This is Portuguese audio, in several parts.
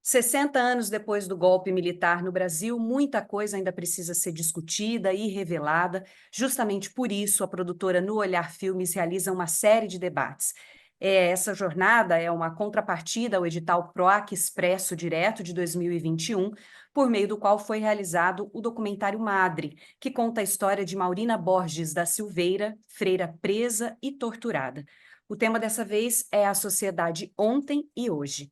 60 anos depois do golpe militar no Brasil, muita coisa ainda precisa ser discutida e revelada. Justamente por isso, a produtora No Olhar Filmes realiza uma série de debates. Essa jornada é uma contrapartida ao edital PROAC Expresso Direto de 2021, por meio do qual foi realizado o documentário Madre, que conta a história de Maurina Borges da Silveira, freira presa e torturada. O tema dessa vez é a sociedade ontem e hoje.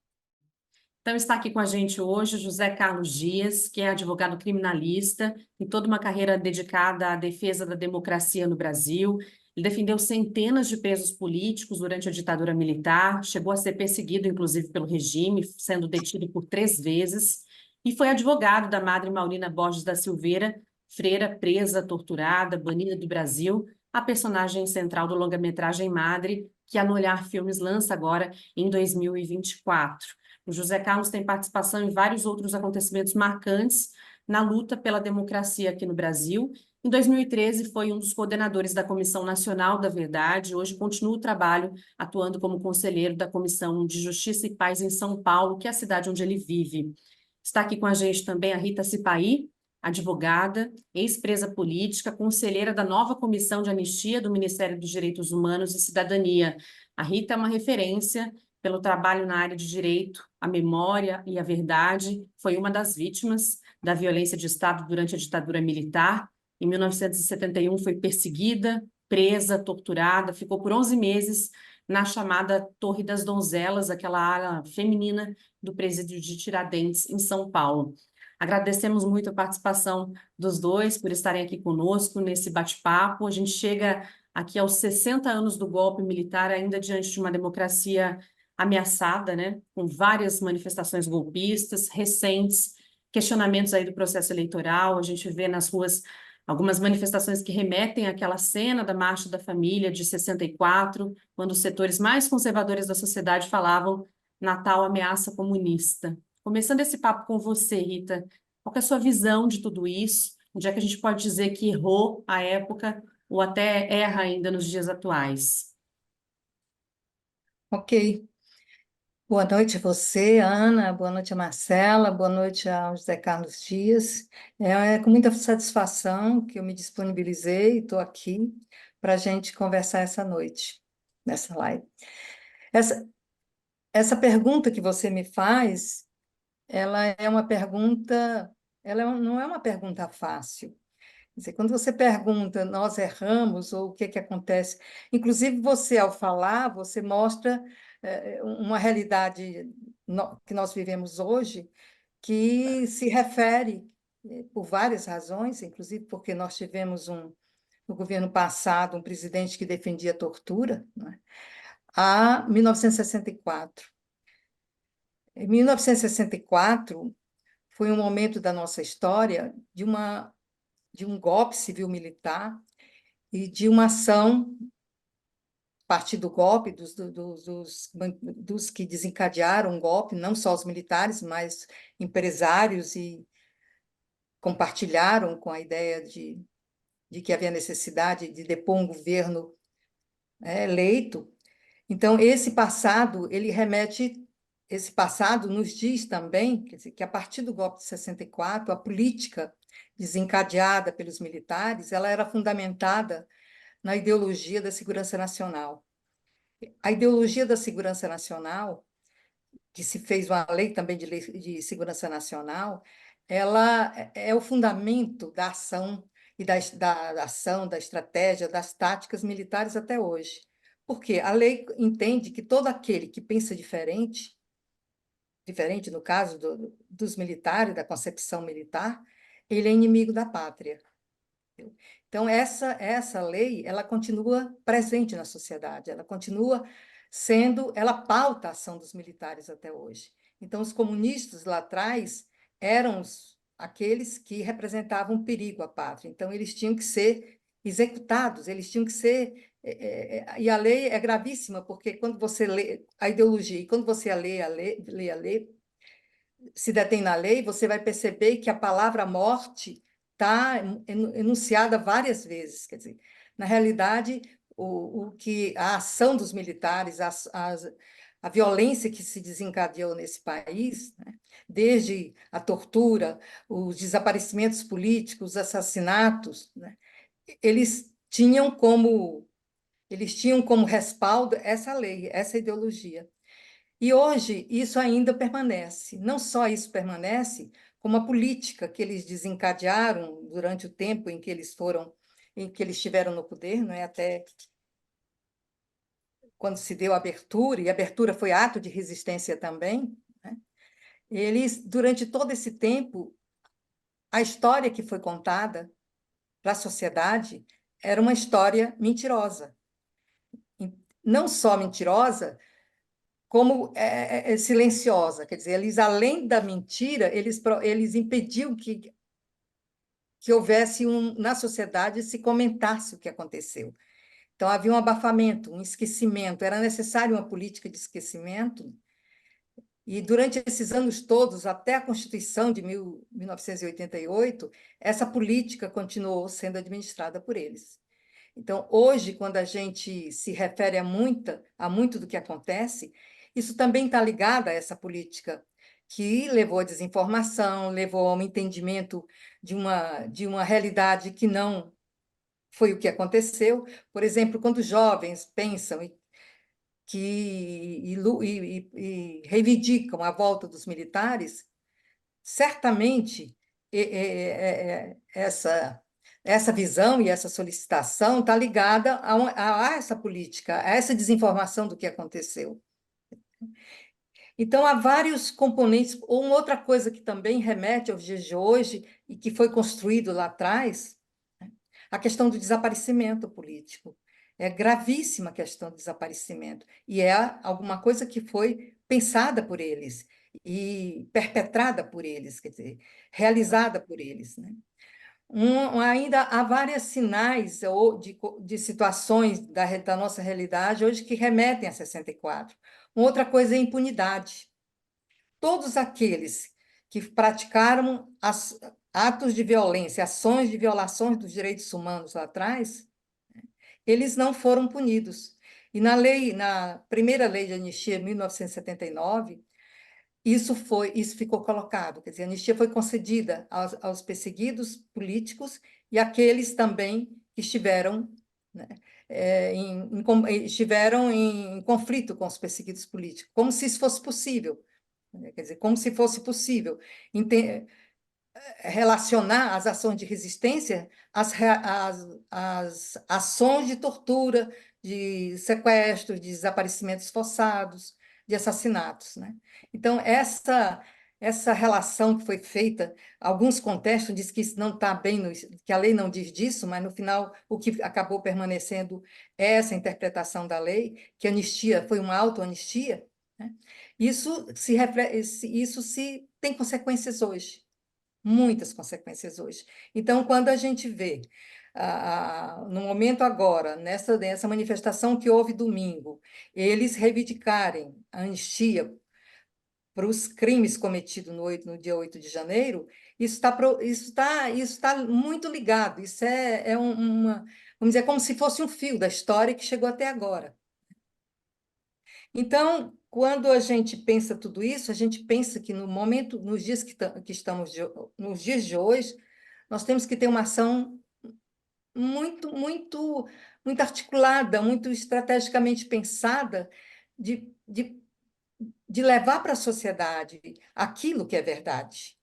Então, está aqui com a gente hoje o José Carlos Dias, que é advogado criminalista, tem toda uma carreira dedicada à defesa da democracia no Brasil. Ele defendeu centenas de presos políticos durante a ditadura militar, chegou a ser perseguido, inclusive, pelo regime, sendo detido por 3 vezes, e foi advogado da Madre Maurina Borges da Silveira, freira presa, torturada, banida do Brasil, a personagem central do longa-metragem Madre, que a No Olhar Filmes lança agora em 2024. O José Carlos tem participação em vários outros acontecimentos marcantes na luta pela democracia aqui no Brasil. Em 2013, foi um dos coordenadores da Comissão Nacional da Verdade. Hoje continua o trabalho atuando como conselheiro da Comissão de Justiça e Paz em São Paulo, que é a cidade onde ele vive. Está aqui com a gente também a Rita Cipaí, advogada, ex-presa política, conselheira da nova Comissão de Anistia do Ministério dos Direitos Humanos e Cidadania. A Rita é uma referência pelo trabalho na área de direito, a memória e a verdade, foi uma das vítimas da violência de Estado durante a ditadura militar. Em 1971 foi perseguida, presa, torturada, ficou por 11 meses na chamada Torre das Donzelas, aquela ala feminina do presídio de Tiradentes, em São Paulo. Agradecemos muito a participação dos dois por estarem aqui conosco nesse bate-papo. A gente chega aqui aos 60 anos do golpe militar, ainda diante de uma democracia ameaçada, né, com várias manifestações golpistas recentes, questionamentos aí do processo eleitoral. A gente vê nas ruas algumas manifestações que remetem àquela cena da Marcha da Família de 64, quando os setores mais conservadores da sociedade falavam Natal ameaça comunista. Começando esse papo com você, Rita, qual que é a sua visão de tudo isso? Onde é que a gente pode dizer que errou à época ou até erra ainda nos dias atuais? Ok. Boa noite a você, Ana. Boa noite a Marcela. Boa noite ao José Carlos Dias. É com muita satisfação que eu me disponibilizei e estou aqui para a gente conversar essa noite, nessa live. Essa, essa pergunta que você me faz, ela é uma pergunta, não é uma pergunta fácil. Quer dizer, quando você pergunta, nós erramos, ou o que acontece? Inclusive, você, ao falar, você mostra uma realidade que nós vivemos hoje, que se refere, por várias razões, inclusive porque nós tivemos, no governo passado, um presidente que defendia a tortura, né, a 1964. Em 1964, foi um momento da nossa história de um golpe civil-militar e de uma ação, a partir do golpe, dos que desencadearam o golpe, não só os militares, mas empresários, e compartilharam com a ideia de que havia necessidade de depor um governo eleito. Então, esse passado nos diz também, quer dizer, que a partir do golpe de 64, a política desencadeada pelos militares, ela era fundamentada na ideologia da segurança nacional. A ideologia da segurança nacional, que se fez uma lei também de segurança nacional, ela é o fundamento da ação e da ação, da estratégia, das táticas militares até hoje. Porque a lei entende que todo aquele que pensa diferente no caso dos militares, da concepção militar, ele é inimigo da pátria. Então, essa lei, ela continua presente na sociedade, ela continua ela pauta a ação dos militares até hoje. Então, os comunistas lá atrás eram aqueles que representavam um perigo à pátria, então eles tinham que ser executados, eles tinham que ser... e a lei é gravíssima, porque quando você lê a ideologia e quando você lê a lei, se detém na lei, você vai perceber que a palavra morte está enunciada várias vezes. Quer dizer, na realidade, a ação dos militares, a violência que se desencadeou nesse país, né? Desde a tortura, os desaparecimentos políticos, os assassinatos, né? Eles tinham como respaldo essa lei, essa ideologia. E hoje isso ainda permanece. Não só isso permanece, como a política que eles desencadearam durante o tempo em que eles estiveram no poder, não é? Até quando se deu a abertura, e a abertura foi ato de resistência também, né? Eles, durante todo esse tempo, a história que foi contada para a sociedade era uma história mentirosa. Não só mentirosa, como silenciosa. Quer dizer, eles, além da mentira, eles impediam que houvesse na sociedade se comentasse o que aconteceu. Então, havia um abafamento, um esquecimento, era necessária uma política de esquecimento, e durante esses anos todos, até a Constituição de 1988, essa política continuou sendo administrada por eles. Então, hoje, quando a gente se refere a muito do que acontece, isso também está ligado a essa política que levou à desinformação, levou a um entendimento de uma realidade que não foi o que aconteceu. Por exemplo, quando os jovens pensam e reivindicam a volta dos militares, certamente essa visão e essa solicitação está ligada a essa política, a essa desinformação do que aconteceu. Então, há vários componentes. Uma outra coisa que também remete aos dias de hoje e que foi construído lá atrás, né, a questão do desaparecimento político. É gravíssima a questão do desaparecimento, e é alguma coisa que foi pensada por eles e perpetrada por eles, quer dizer, realizada por eles, né? Ainda há vários sinais de situações da nossa realidade hoje que remetem a 64. Uma outra coisa é a impunidade. Todos aqueles que praticaram atos de violência, ações de violações dos direitos humanos lá atrás, eles não foram punidos. E na primeira lei de anistia, em 1979, isso ficou colocado, quer dizer, a anistia foi concedida aos perseguidos políticos e àqueles também que estiveram, né, estiveram em conflito com os perseguidos políticos, como se isso fosse possível, né? Quer dizer, como se fosse possível relacionar as ações de resistência às ações de tortura, de sequestros, de desaparecimentos forçados, de assassinatos, né? Então, essa relação que foi feita, alguns contestam, diz que isso não está bem, que a lei não diz disso, mas, no final, o que acabou permanecendo é essa interpretação da lei, que a anistia foi uma autoanistia, né? Isso se tem consequências hoje, muitas consequências hoje. Então, quando a gente vê, no momento agora, nessa manifestação que houve domingo, eles reivindicarem a anistia para os crimes cometidos no dia 8 de janeiro, isso tá muito ligado, isso vamos dizer, como se fosse um fio da história que chegou até agora. Então, quando a gente pensa tudo isso, a gente pensa que no momento, nos dias que estamos, nos dias de hoje, nós temos que ter uma ação muito, muito, muito articulada, muito estrategicamente pensada de levar para a sociedade aquilo que é verdade,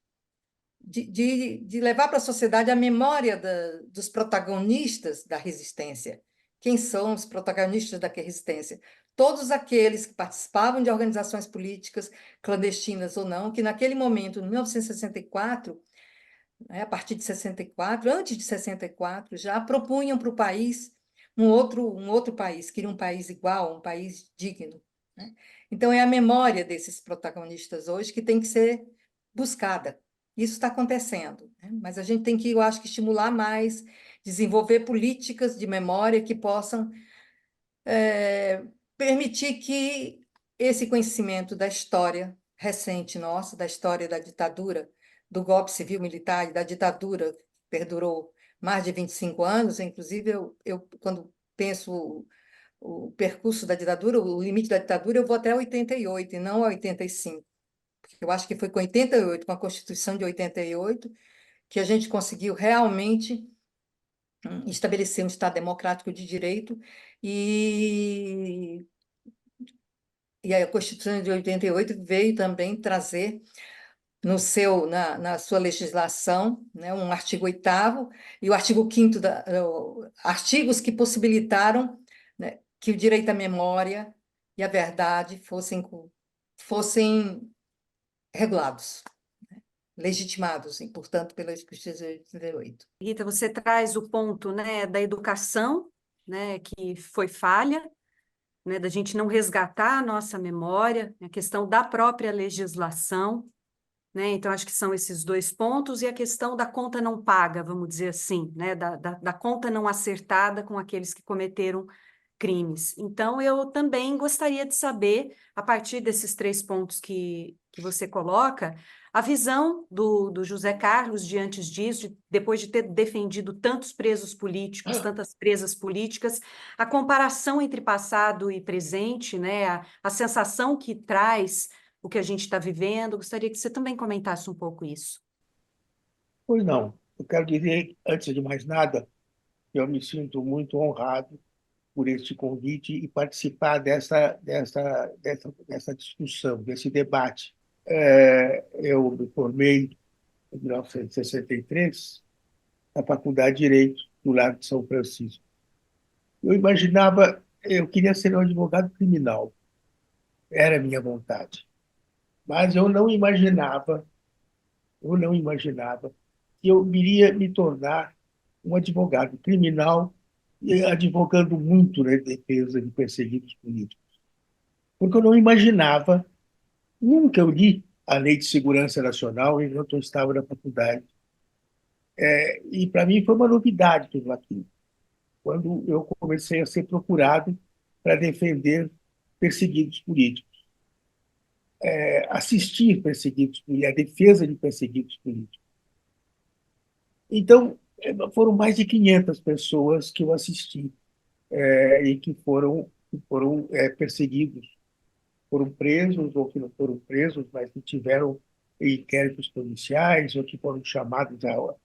de levar para a sociedade a memória dos protagonistas da resistência. Quem são os protagonistas da resistência? Todos aqueles que participavam de organizações políticas, clandestinas ou não, que naquele momento, em 1964, né, a partir de 64, antes de 64, já propunham para o país um outro país, queriam um país igual, um país digno, né? Então, é a memória desses protagonistas hoje que tem que ser buscada. Isso está acontecendo, né? Mas a gente tem que, eu acho que, estimular mais, desenvolver políticas de memória que possam permitir que esse conhecimento da história recente nossa, da história da ditadura, do golpe civil-militar e da ditadura que perdurou mais de 25 anos, inclusive quando penso o percurso da ditadura, o limite da ditadura, eu vou até 88 e não a 85. Porque eu acho que foi com 88, com a Constituição de 88, que a gente conseguiu realmente estabelecer um Estado democrático de direito e, e a Constituição de 88 veio também trazer na sua legislação, né, um artigo 8º e o artigo 5º, artigos que possibilitaram, né, que o direito à memória e à verdade fossem regulados, legitimados, e, portanto, pela Constituição de 88. Rita, você traz o ponto, né, da educação, né, que foi falha, né, da gente não resgatar a nossa memória, a questão da própria legislação, né? Então, acho que são esses dois pontos, e a questão da conta não paga, vamos dizer assim, né? Da conta não acertada com aqueles que cometeram crimes. Então, eu também gostaria de saber, a partir desses três pontos que você coloca, a visão do José Carlos diante disso, depois de ter defendido tantos presos políticos, tantas presas políticas, a comparação entre passado e presente, né? A sensação que traz o que a gente está vivendo. Gostaria que você também comentasse um pouco isso. Pois não. Eu quero dizer, antes de mais nada, que eu me sinto muito honrado por este convite e participar dessa discussão, desse debate. Eu me formei em 1963 na Faculdade de Direito do Largo de São Francisco. Eu queria ser um advogado criminal, era a minha vontade. Mas eu não imaginava que eu iria me tornar um advogado criminal e advogando muito na defesa de perseguidos políticos. Porque eu não imaginava, nunca eu li a Lei de Segurança Nacional enquanto eu estava na faculdade. E para mim foi uma novidade tudo aquilo. Quando eu comecei a ser procurado para defender perseguidos políticos, assistir perseguidos políticos, a defesa de perseguidos políticos. Então, foram mais de 500 pessoas que eu assisti e que foram perseguidos, foram presos ou que não foram presos, mas que tiveram inquéritos policiais ou que foram chamados ao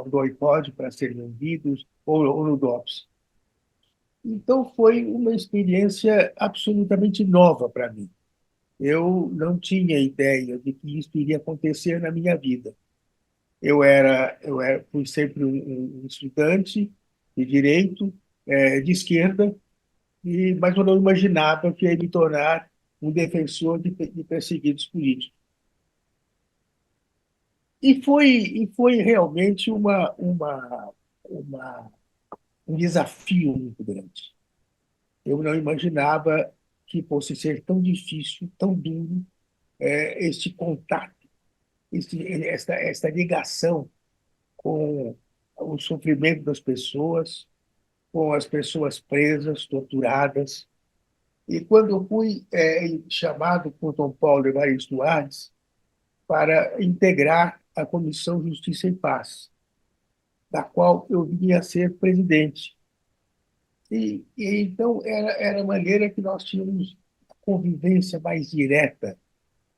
doicode para serem ouvidos ou no DOPS. Então, foi uma experiência absolutamente nova para mim. Eu não tinha ideia de que isso iria acontecer na minha vida. Fui sempre um estudante de direito, de esquerda, mas eu não imaginava que ia me tornar um defensor de perseguidos políticos. E foi realmente um desafio muito grande. Eu não imaginava que fosse ser tão difícil, tão duro, este contato, esta ligação com o sofrimento das pessoas, com as pessoas presas, torturadas. E quando eu fui chamado por Dom Paulo Evaristo Arnes para integrar a Comissão Justiça e Paz, da qual eu vinha a ser presidente. Então era a maneira que nós tínhamos a convivência mais direta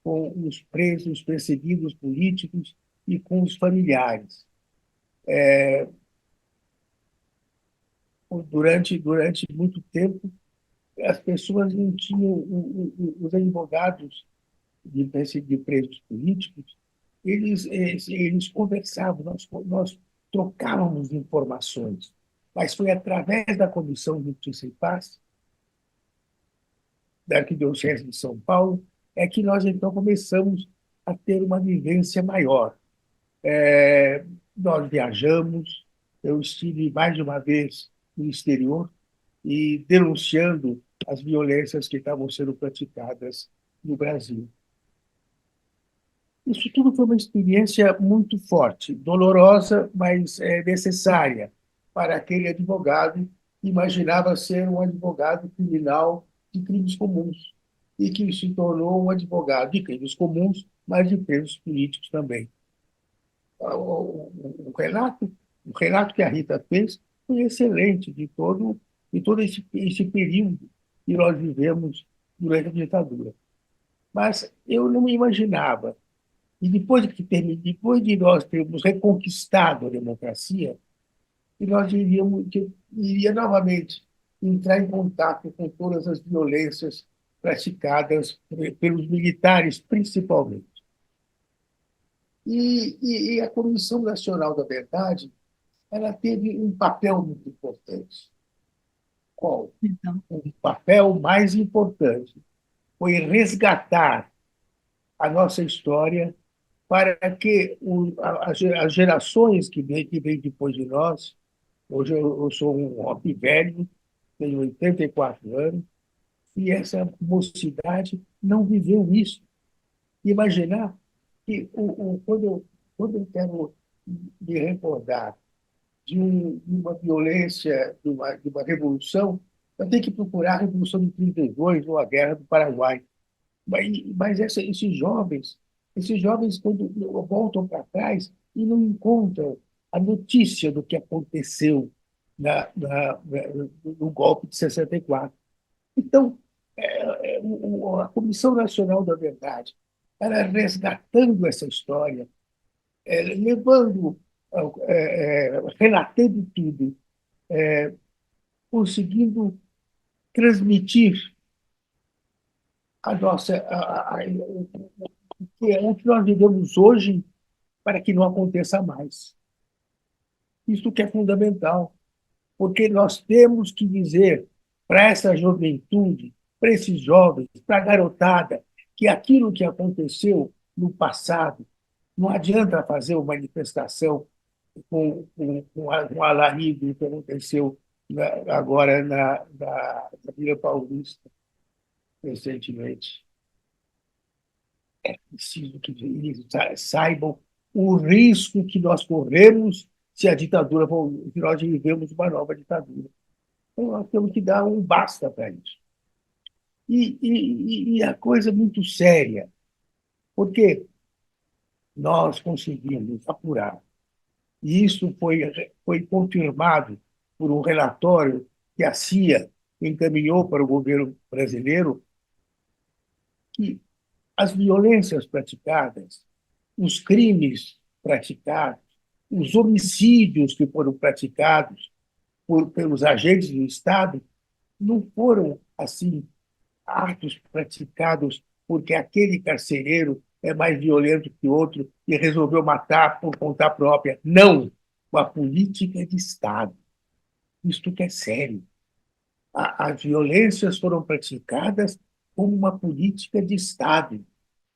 com os presos, perseguidos políticos e com os familiares. Durante muito tempo, as pessoas não tinham, os advogados de presos políticos, eles conversavam, nós trocávamos informações, mas foi através da Comissão de Justiça e Paz, da Arquidiocese de São Paulo, que nós então começamos a ter uma vivência maior. Nós viajamos, eu estive mais de uma vez no exterior e denunciando as violências que estavam sendo praticadas no Brasil. Isso tudo foi uma experiência muito forte, dolorosa, mas necessária para aquele advogado que imaginava ser um advogado criminal de crimes comuns e que se tornou um advogado de crimes comuns, mas de presos políticos também. O relato que a Rita fez foi excelente de todo e todo esse período que nós vivemos durante a ditadura. Mas eu não me imaginava, e depois de nós termos reconquistado a democracia, que nós iria novamente entrar em contato com todas as violências praticadas pelos militares, principalmente. E a Comissão Nacional da Verdade, ela teve um papel muito importante. Qual? Então, O papel mais importante foi resgatar a nossa história para que as gerações que vêm depois de nós. Hoje eu sou um homem velho, tenho 84 anos, e essa mocidade não viveu isso. Imaginar que quando eu quero me recordar de uma violência, de uma revolução, eu tenho que procurar a Revolução de 32 ou a Guerra do Paraguai. Mas esses jovens, quando voltam para trás e não encontram a notícia do que aconteceu no golpe de 64. Então, a Comissão Nacional da Verdade, ela resgatando essa história, levando, relatando tudo, conseguindo transmitir a nossa, o que nós vivemos hoje para que não aconteça mais. Isso que é fundamental, porque nós temos que dizer para essa juventude, para esses jovens, para a garotada, que aquilo que aconteceu no passado, não adianta fazer uma manifestação com alarido que aconteceu agora na Vila Paulista, recentemente. Preciso que eles saibam o risco que nós corremos se a ditadura, se nós vivemos uma nova ditadura. Então, nós temos que dar um basta para isso. E a coisa é muito séria, porque nós conseguimos apurar, e isso foi confirmado por um relatório que a CIA encaminhou para o governo brasileiro, que as violências praticadas, os crimes praticados, os homicídios que foram praticados pelos agentes do Estado não foram, assim, atos praticados porque aquele carcereiro é mais violento que outro e resolveu matar por conta própria. Não! Uma política de Estado. Isto que é sério. As violências foram praticadas como uma política de Estado.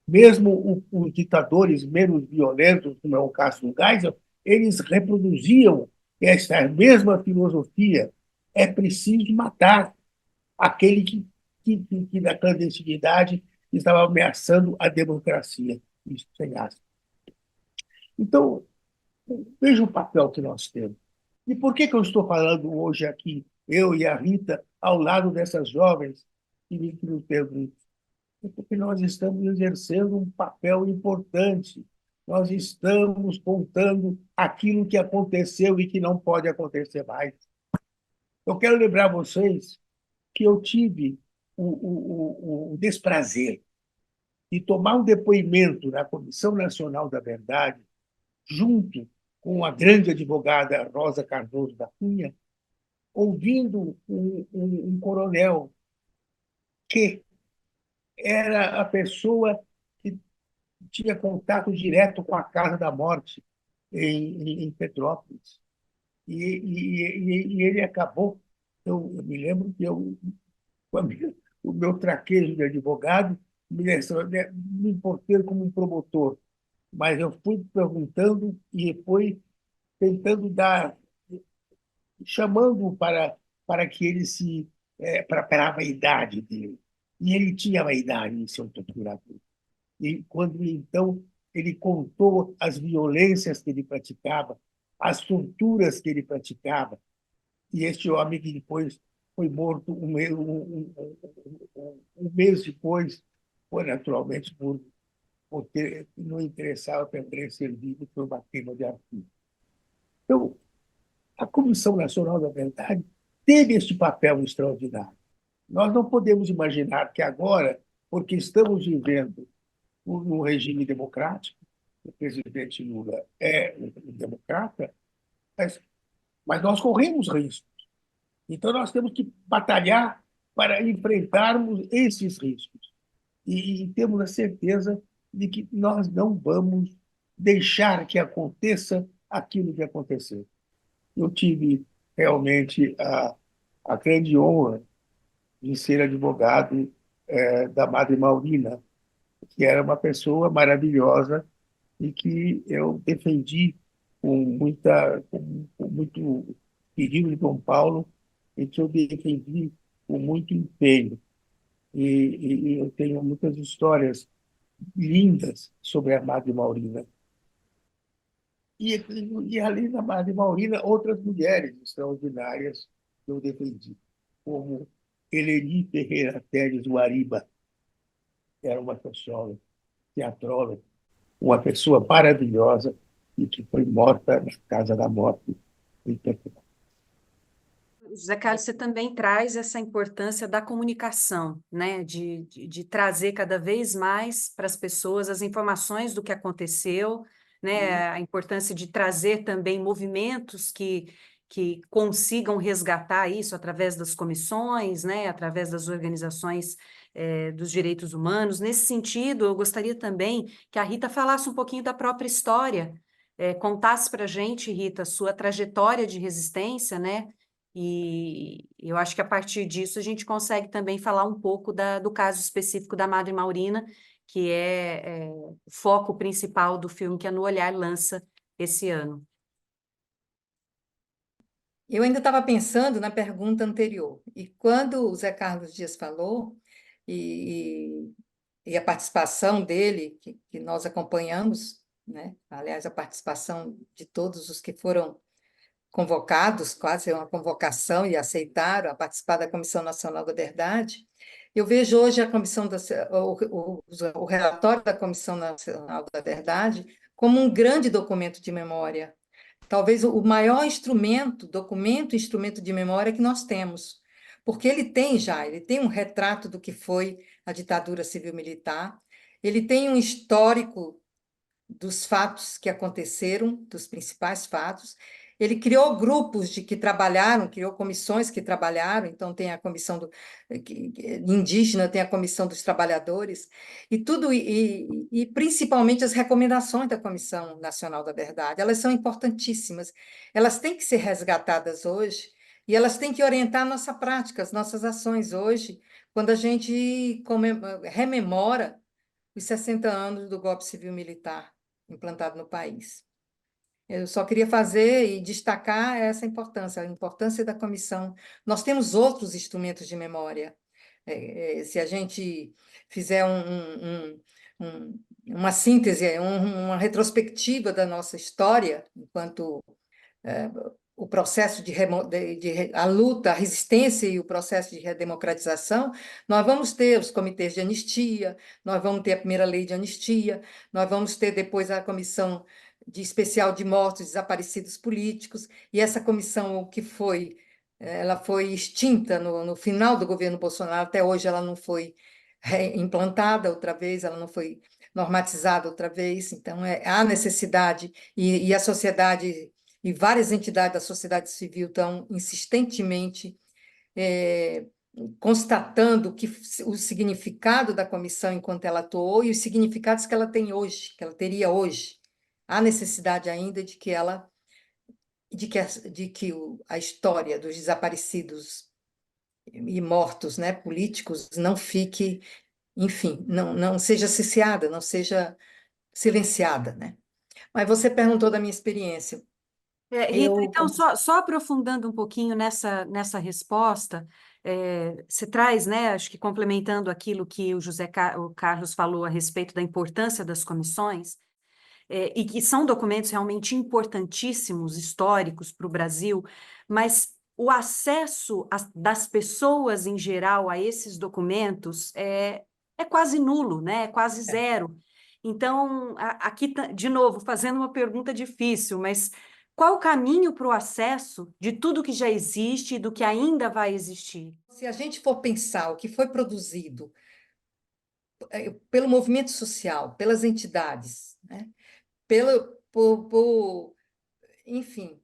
Mesmo os ditadores menos violentos, como é o caso do Geisel, eles reproduziam essa mesma filosofia. É preciso matar aquele que na clandestinidade estava ameaçando a democracia. Isso sem aspas. Então, veja o papel que nós temos. E por que eu estou falando hoje aqui, eu e a Rita, ao lado dessas jovens que nos perguntam? É porque nós estamos exercendo um papel importante. Nós estamos contando aquilo que aconteceu e que não pode acontecer mais. Eu quero lembrar vocês que eu tive o desprazer de tomar um depoimento na Comissão Nacional da Verdade, junto com a grande advogada Rosa Cardoso da Cunha, ouvindo um coronel que era a pessoa que tinha contato direto com a Casa da Morte em Petrópolis. E ele acabou. Eu me lembro que o meu traquejo de advogado me importei como um promotor, mas eu fui perguntando e fui tentando chamando para que ele para a vaidade dele. E ele tinha vaidade em ser um torturador. E quando, então, ele contou as violências que ele praticava, as torturas que ele praticava, e este homem que depois foi morto um mês depois, foi naturalmente por ter, não interessava também ser vivo por uma queima de arquivo. Então, a Comissão Nacional da Verdade teve este papel extraordinário. Nós não podemos imaginar que agora, porque estamos vivendo num regime democrático, o presidente Lula é um democrata, mas nós corremos riscos. Então, nós temos que batalhar para enfrentarmos esses riscos. E temos a certeza de que nós não vamos deixar que aconteça aquilo que aconteceu. Eu tive realmente a grande honra de ser advogado da Madre Maurina, que era uma pessoa maravilhosa e que eu defendi com muito pedido de Dom Paulo, e que eu defendi com muito empenho. E eu tenho muitas histórias lindas sobre a Madre Maurina. E além da Madre Maurina, outras mulheres extraordinárias que eu defendi, como Eleni Ferreira Teles Guariba, que era uma socióloga, teatróloga, uma pessoa maravilhosa e que foi morta na Casa da Morte em Portugal. José Carlos, você também traz essa importância da comunicação, né? De trazer cada vez mais para as pessoas as informações do que aconteceu, né? A importância de trazer também movimentos que consigam resgatar isso através das comissões, né? Através das organizações dos direitos humanos. Nesse sentido, eu gostaria também que a Rita falasse um pouquinho da própria história, contasse para a gente, Rita, a sua trajetória de resistência, né? E eu acho que a partir disso a gente consegue também falar um pouco do caso específico da Madre Maurina, que é o foco principal do filme que a No Olhar lança esse ano. Eu ainda estava pensando na pergunta anterior, e quando o Zé Carlos Dias falou, e, e a participação dele, que nós acompanhamos, né? Aliás, a participação de todos os que foram convocados, quase uma convocação, e aceitaram a participar da Comissão Nacional da Verdade, eu vejo hoje a o relatório da Comissão Nacional da Verdade como um grande documento de memória, talvez o maior instrumento de memória que nós temos, porque ele tem um retrato do que foi a ditadura civil-militar, ele tem um histórico dos fatos que aconteceram, dos principais fatos. Ele criou grupos que trabalharam, criou comissões que trabalharam, então tem a comissão indígena, tem a comissão dos trabalhadores, e principalmente as recomendações da Comissão Nacional da Verdade, elas são importantíssimas, elas têm que ser resgatadas hoje, e elas têm que orientar a nossa prática, as nossas ações hoje, quando a gente rememora os 60 anos do golpe civil-militar implantado no país. Eu só queria fazer e destacar essa importância, a importância da comissão. Nós temos outros instrumentos de memória. Se a gente fizer uma síntese, uma retrospectiva da nossa história, enquanto o processo a luta, a resistência e o processo de redemocratização, nós vamos ter os comitês de anistia, nós vamos ter a primeira lei de anistia, nós vamos ter depois a comissão especial de mortos e desaparecidos políticos, e essa comissão ela foi extinta no final do governo Bolsonaro, até hoje ela não foi implantada outra vez, ela não foi normatizada outra vez, então há necessidade, e a sociedade e várias entidades da sociedade civil estão insistentemente constatando o significado da comissão enquanto ela atuou e os significados que ela tem hoje, que ela teria hoje. Há necessidade ainda de que a história dos desaparecidos e mortos, né, políticos não fique, enfim, não seja cesseada, não seja silenciada, né? Mas você perguntou da minha experiência. Rita, então, só aprofundando um pouquinho nessa resposta, você traz, né, acho que complementando aquilo que o Carlos falou a respeito da importância das comissões, e que são documentos realmente importantíssimos, históricos para o Brasil, mas o acesso das pessoas em geral a esses documentos é quase nulo, né? É quase zero. Então, aqui, de novo, fazendo uma pergunta difícil, mas Qual o caminho para o acesso de tudo que já existe e do que ainda vai existir? Se a gente for pensar o que foi produzido pelo movimento social, pelas entidades, né? Enfim,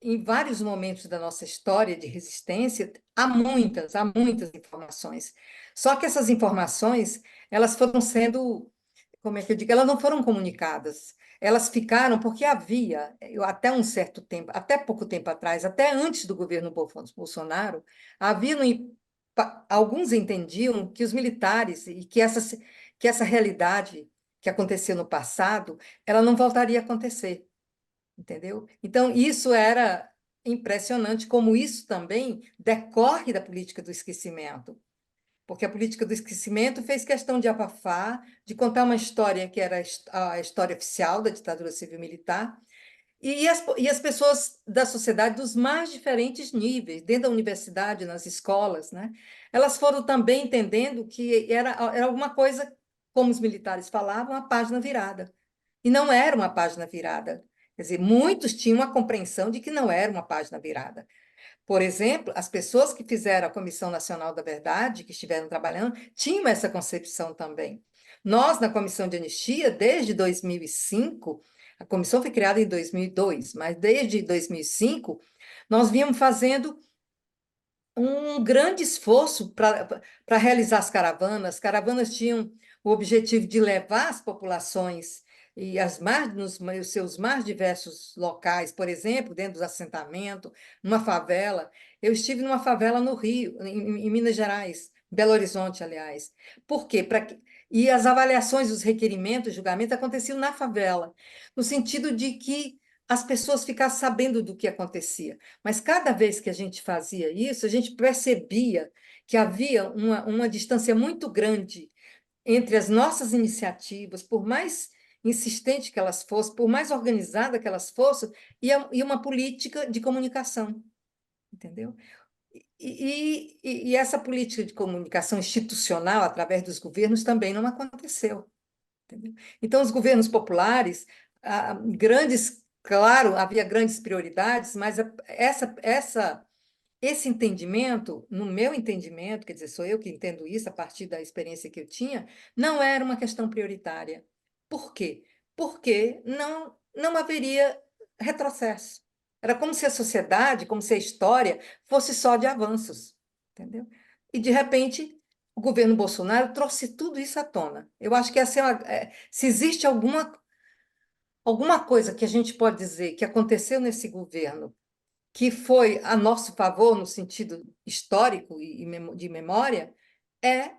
em vários momentos da nossa história de resistência, há muitas informações. Só que essas informações, elas foram sendo, como é que eu digo, elas não foram comunicadas. Elas ficaram porque havia, até um certo tempo, até pouco tempo atrás, até antes do governo Bolsonaro, havia alguns entendiam que os militares e que essa realidade que aconteceu no passado, ela não voltaria a acontecer. Entendeu? Então, isso era impressionante, como isso também decorre da política do esquecimento, porque a política do esquecimento fez questão de abafar, de contar uma história que era a história oficial da ditadura civil-militar, e as pessoas da sociedade dos mais diferentes níveis, dentro da universidade, nas escolas, né? Elas foram também entendendo que era alguma coisa, como os militares falavam, a página virada. E não era uma página virada. Quer dizer, muitos tinham a compreensão de que não era uma página virada. Por exemplo, as pessoas que fizeram a Comissão Nacional da Verdade, que estiveram trabalhando, tinham essa concepção também. Nós, na Comissão de Anistia, desde 2005, a comissão foi criada em 2002, mas desde 2005, nós víamos fazendo um grande esforço para realizar as caravanas. As caravanas tinham o objetivo de levar as populações e nos seus mais diversos locais, por exemplo, dentro dos assentamentos, numa favela. Eu estive numa favela no Rio, em Minas Gerais, Belo Horizonte, aliás. Por quê? E as avaliações, os requerimentos, os julgamentos aconteciam na favela, no sentido de que as pessoas ficassem sabendo do que acontecia. Mas cada vez que a gente fazia isso, a gente percebia que havia uma distância muito grande entre as nossas iniciativas, por mais insistente que elas fossem, por mais organizada que elas fossem, e uma política de comunicação, entendeu? E essa política de comunicação institucional, através dos governos, também não aconteceu. Entendeu? Então, os governos populares, claro, havia grandes prioridades, mas esse entendimento, no meu entendimento, quer dizer, sou eu que entendo isso a partir da experiência que eu tinha, não era uma questão prioritária. Por quê? Porque não haveria retrocesso. Era como se a sociedade, como se a história fosse só de avanços, entendeu? E, de repente, o governo Bolsonaro trouxe tudo isso à tona. Eu acho que se existe alguma coisa que a gente pode dizer que aconteceu nesse governo que foi a nosso favor no sentido histórico de memória, é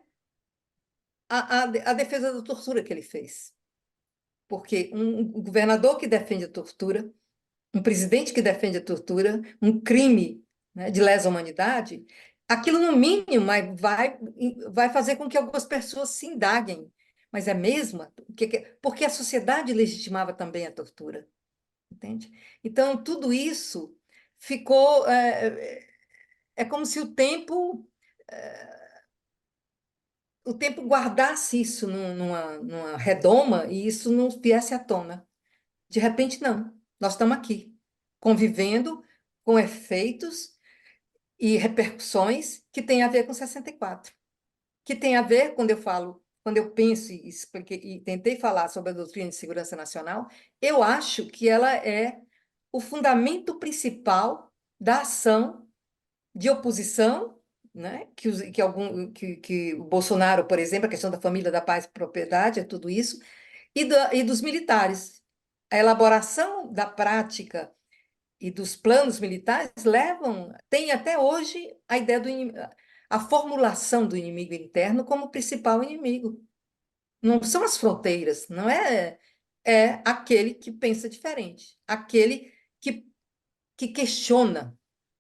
a defesa da tortura que ele fez. Porque um governador que defende a tortura, um presidente que defende a tortura, um crime, né, de lesa humanidade, aquilo, no mínimo, vai fazer com que algumas pessoas se indaguem. Mas é mesmo? Porque a sociedade legitimava também a tortura. Entende? Então, tudo isso ficou. É como se o tempo guardasse isso numa redoma e isso não viesse à tona. De repente, não. Nós estamos aqui, convivendo com efeitos e repercussões que têm a ver com 64. Que tem a ver, quando eu penso e expliquei, e tentei falar sobre a doutrina de segurança nacional, eu acho que ela é o fundamento principal da ação de oposição, né? Que o Bolsonaro, por exemplo, a questão da família, da paz e propriedade, é tudo isso, e dos militares. A elaboração da prática e dos planos militares tem até hoje a ideia a formulação do inimigo interno como principal inimigo. Não são as fronteiras, não é aquele que pensa diferente, aquele que questiona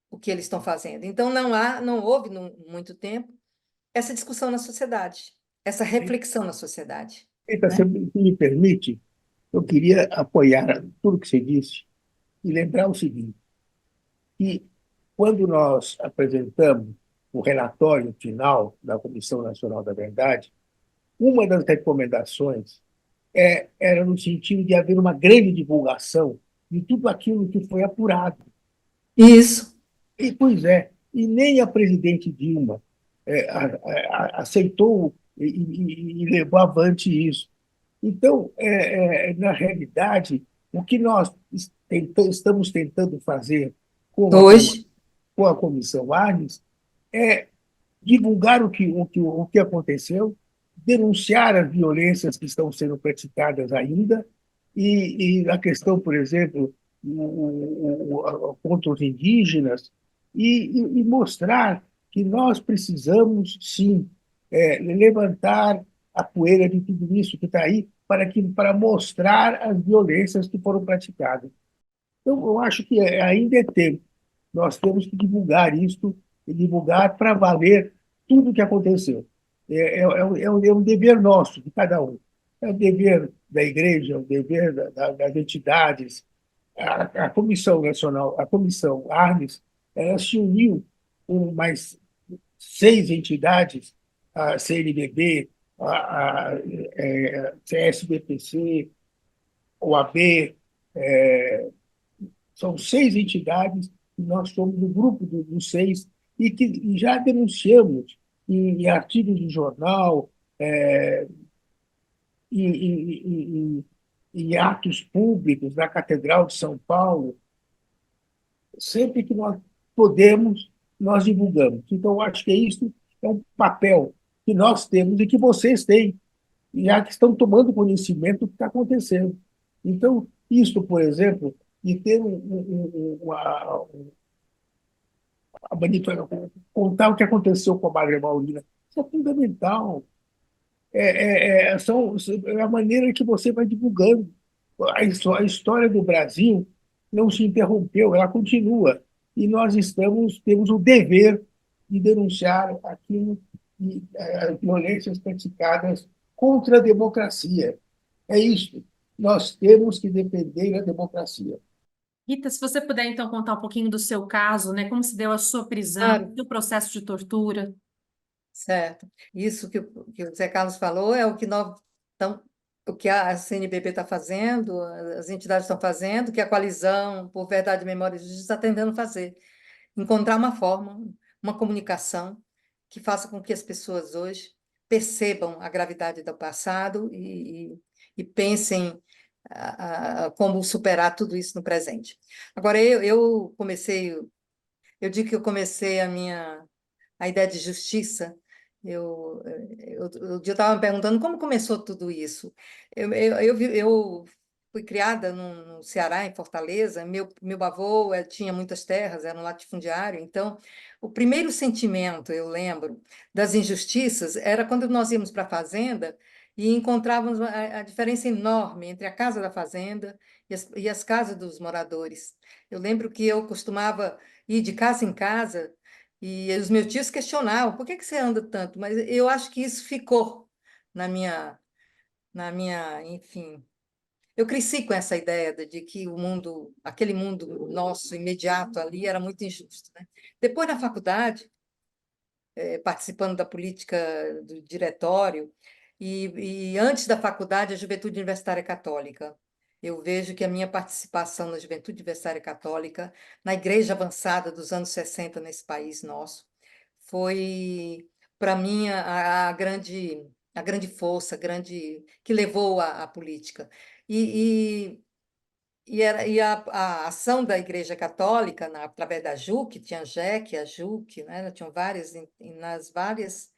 o que eles estão fazendo. Então, não houve, muito tempo, essa discussão na sociedade, essa reflexão na sociedade. Então, Né? se me permite, eu queria apoiar tudo que você disse e lembrar o seguinte, que quando nós apresentamos o relatório final da Comissão Nacional da Verdade, uma das recomendações era no sentido de haver uma grande divulgação de tudo aquilo que foi apurado. Isso. E, pois é, e nem a presidente Dilma aceitou e levou avante isso. Então, na realidade, o que nós estamos tentando fazer com Hoje, com a Comissão Arnes é divulgar o que aconteceu, denunciar as violências que estão sendo praticadas ainda, e a questão, por exemplo, contra os indígenas, e mostrar que nós precisamos, sim, levantar a poeira de tudo isso que está aí, para mostrar as violências que foram praticadas. Então, eu acho que ainda é tempo. Nós temos que divulgar isso, e divulgar para valer tudo o que aconteceu. É um dever nosso, de cada um. É o dever da igreja, é o dever das entidades. A Comissão Nacional, a Comissão Arnes, ela se uniu com mais 6 entidades, a CNBB, a CSBPC, OAB, são 6 entidades, e nós somos o grupo dos 6, e que já denunciamos em artigos de jornal, em atos públicos da Catedral de São Paulo. Sempre que nós podemos, nós divulgamos. Então, eu acho que isso é um papel que nós temos e que vocês têm, e já que estão tomando conhecimento do que está acontecendo. Então, isso, por exemplo, de ter contar o que aconteceu com a Maria Maurina, isso é fundamental. É a maneira que você vai divulgando. A história do Brasil não se interrompeu, ela continua. E nós temos o dever de denunciar aquilo, as violências praticadas contra a democracia. É isso. Nós temos que defender a democracia. Rita, se você puder então contar um pouquinho do seu caso, né? Como se deu a sua prisão, claro, o processo de tortura. certo. Isso que o Zé Carlos falou é o que o que a CNBB está fazendo, as entidades estão fazendo, que a Coalizão por Verdade, Memória e Justiça está tentando fazer. Encontrar uma forma, uma comunicação que faça com que as pessoas hoje percebam a gravidade do passado e pensem como superar tudo isso no presente. Agora, eu digo que eu comecei a ideia de justiça. O dia eu estava me perguntando como começou tudo isso. Eu fui criada no Ceará, em Fortaleza. Meu avô tinha muitas terras, era um latifundiário. Então, o primeiro sentimento, eu lembro, das injustiças era quando nós íamos para a fazenda e encontrávamos a diferença enorme entre a casa da fazenda e as casas dos moradores. Eu lembro que eu costumava ir de casa em casa e os meus tios questionavam, por que que você anda tanto? Mas eu acho que isso ficou na enfim. Eu cresci com essa ideia de que aquele mundo nosso imediato ali era muito injusto, né? Depois na faculdade, participando da política do diretório, e antes da faculdade, a Juventude Universitária Católica. Eu vejo que a minha participação na Juventude Universitária Católica, na Igreja Avançada dos anos 60 nesse país nosso, foi, para mim, a grande força, que levou à política. E, a ação da Igreja Católica, através da JUC, tinha a JEC, a JUC, né? Tinham várias, nas várias,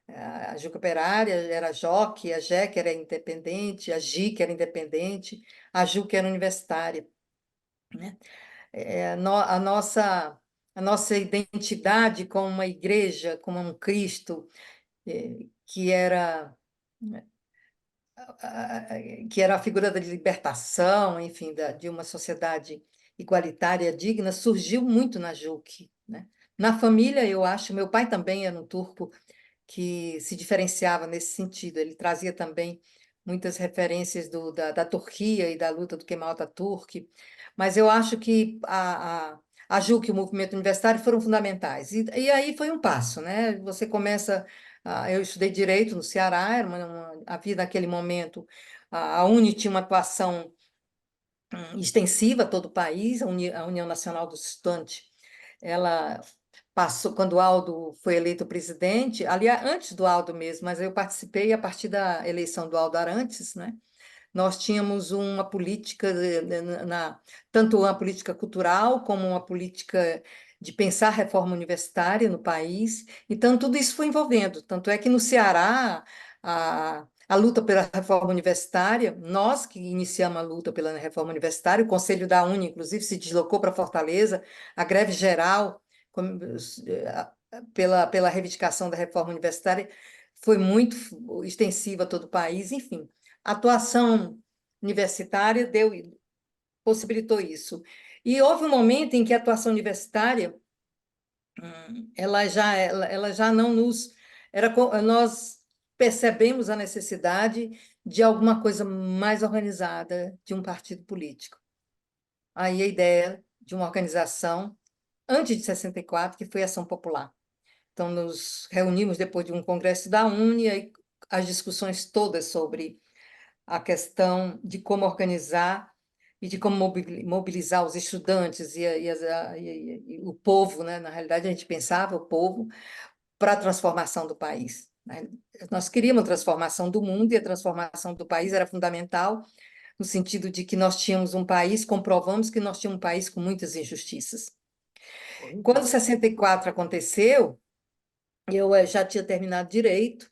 a JUC Operária era a JOC, a JEC era independente, a JIC era independente, a JUC era universitária, né? A nossa identidade como uma igreja, como um Cristo, que era que era a figura da libertação, enfim, de uma sociedade igualitária, digna, surgiu muito na JUC, né? Na família, eu acho, meu pai também era um turco que se diferenciava nesse sentido. Ele trazia também muitas referências da Turquia e da luta do Kemal Atatürk, mas eu acho que a JUC e o movimento universitário foram fundamentais. E aí foi um passo, né? Você começa. Eu estudei direito no Ceará, havia naquele momento, a UNE tinha uma atuação extensiva a todo o país. A União Nacional dos Estudantes, ela passou, quando o Aldo foi eleito presidente, aliás, antes do Aldo mesmo, mas eu participei a partir da eleição do Aldo Arantes, né? Nós tínhamos uma política, tanto uma política cultural como uma política de pensar reforma universitária no país. Então, tudo isso foi envolvendo. Tanto é que no Ceará, a luta pela reforma universitária, nós que iniciamos a luta pela reforma universitária, o Conselho da Uni, inclusive, se deslocou para Fortaleza, a greve geral pela reivindicação da reforma universitária foi muito extensiva a todo o país, enfim. A atuação universitária possibilitou isso. E houve um momento em que a atuação universitária ela já não nos nós percebemos a necessidade de alguma coisa mais organizada de um partido político. Aí a ideia de uma organização antes de 64, que foi a Ação Popular. Então, nos reunimos depois de um congresso da UNE, e as discussões todas sobre a questão de como organizar e de como mobilizar os estudantes e o povo, né? Na realidade, a gente pensava o povo para a transformação do país, né? Nós queríamos a transformação do mundo e a transformação do país era fundamental no sentido de que nós tínhamos um país, comprovamos que nós tínhamos um país com muitas injustiças. Quando 64 aconteceu, eu já tinha terminado Direito,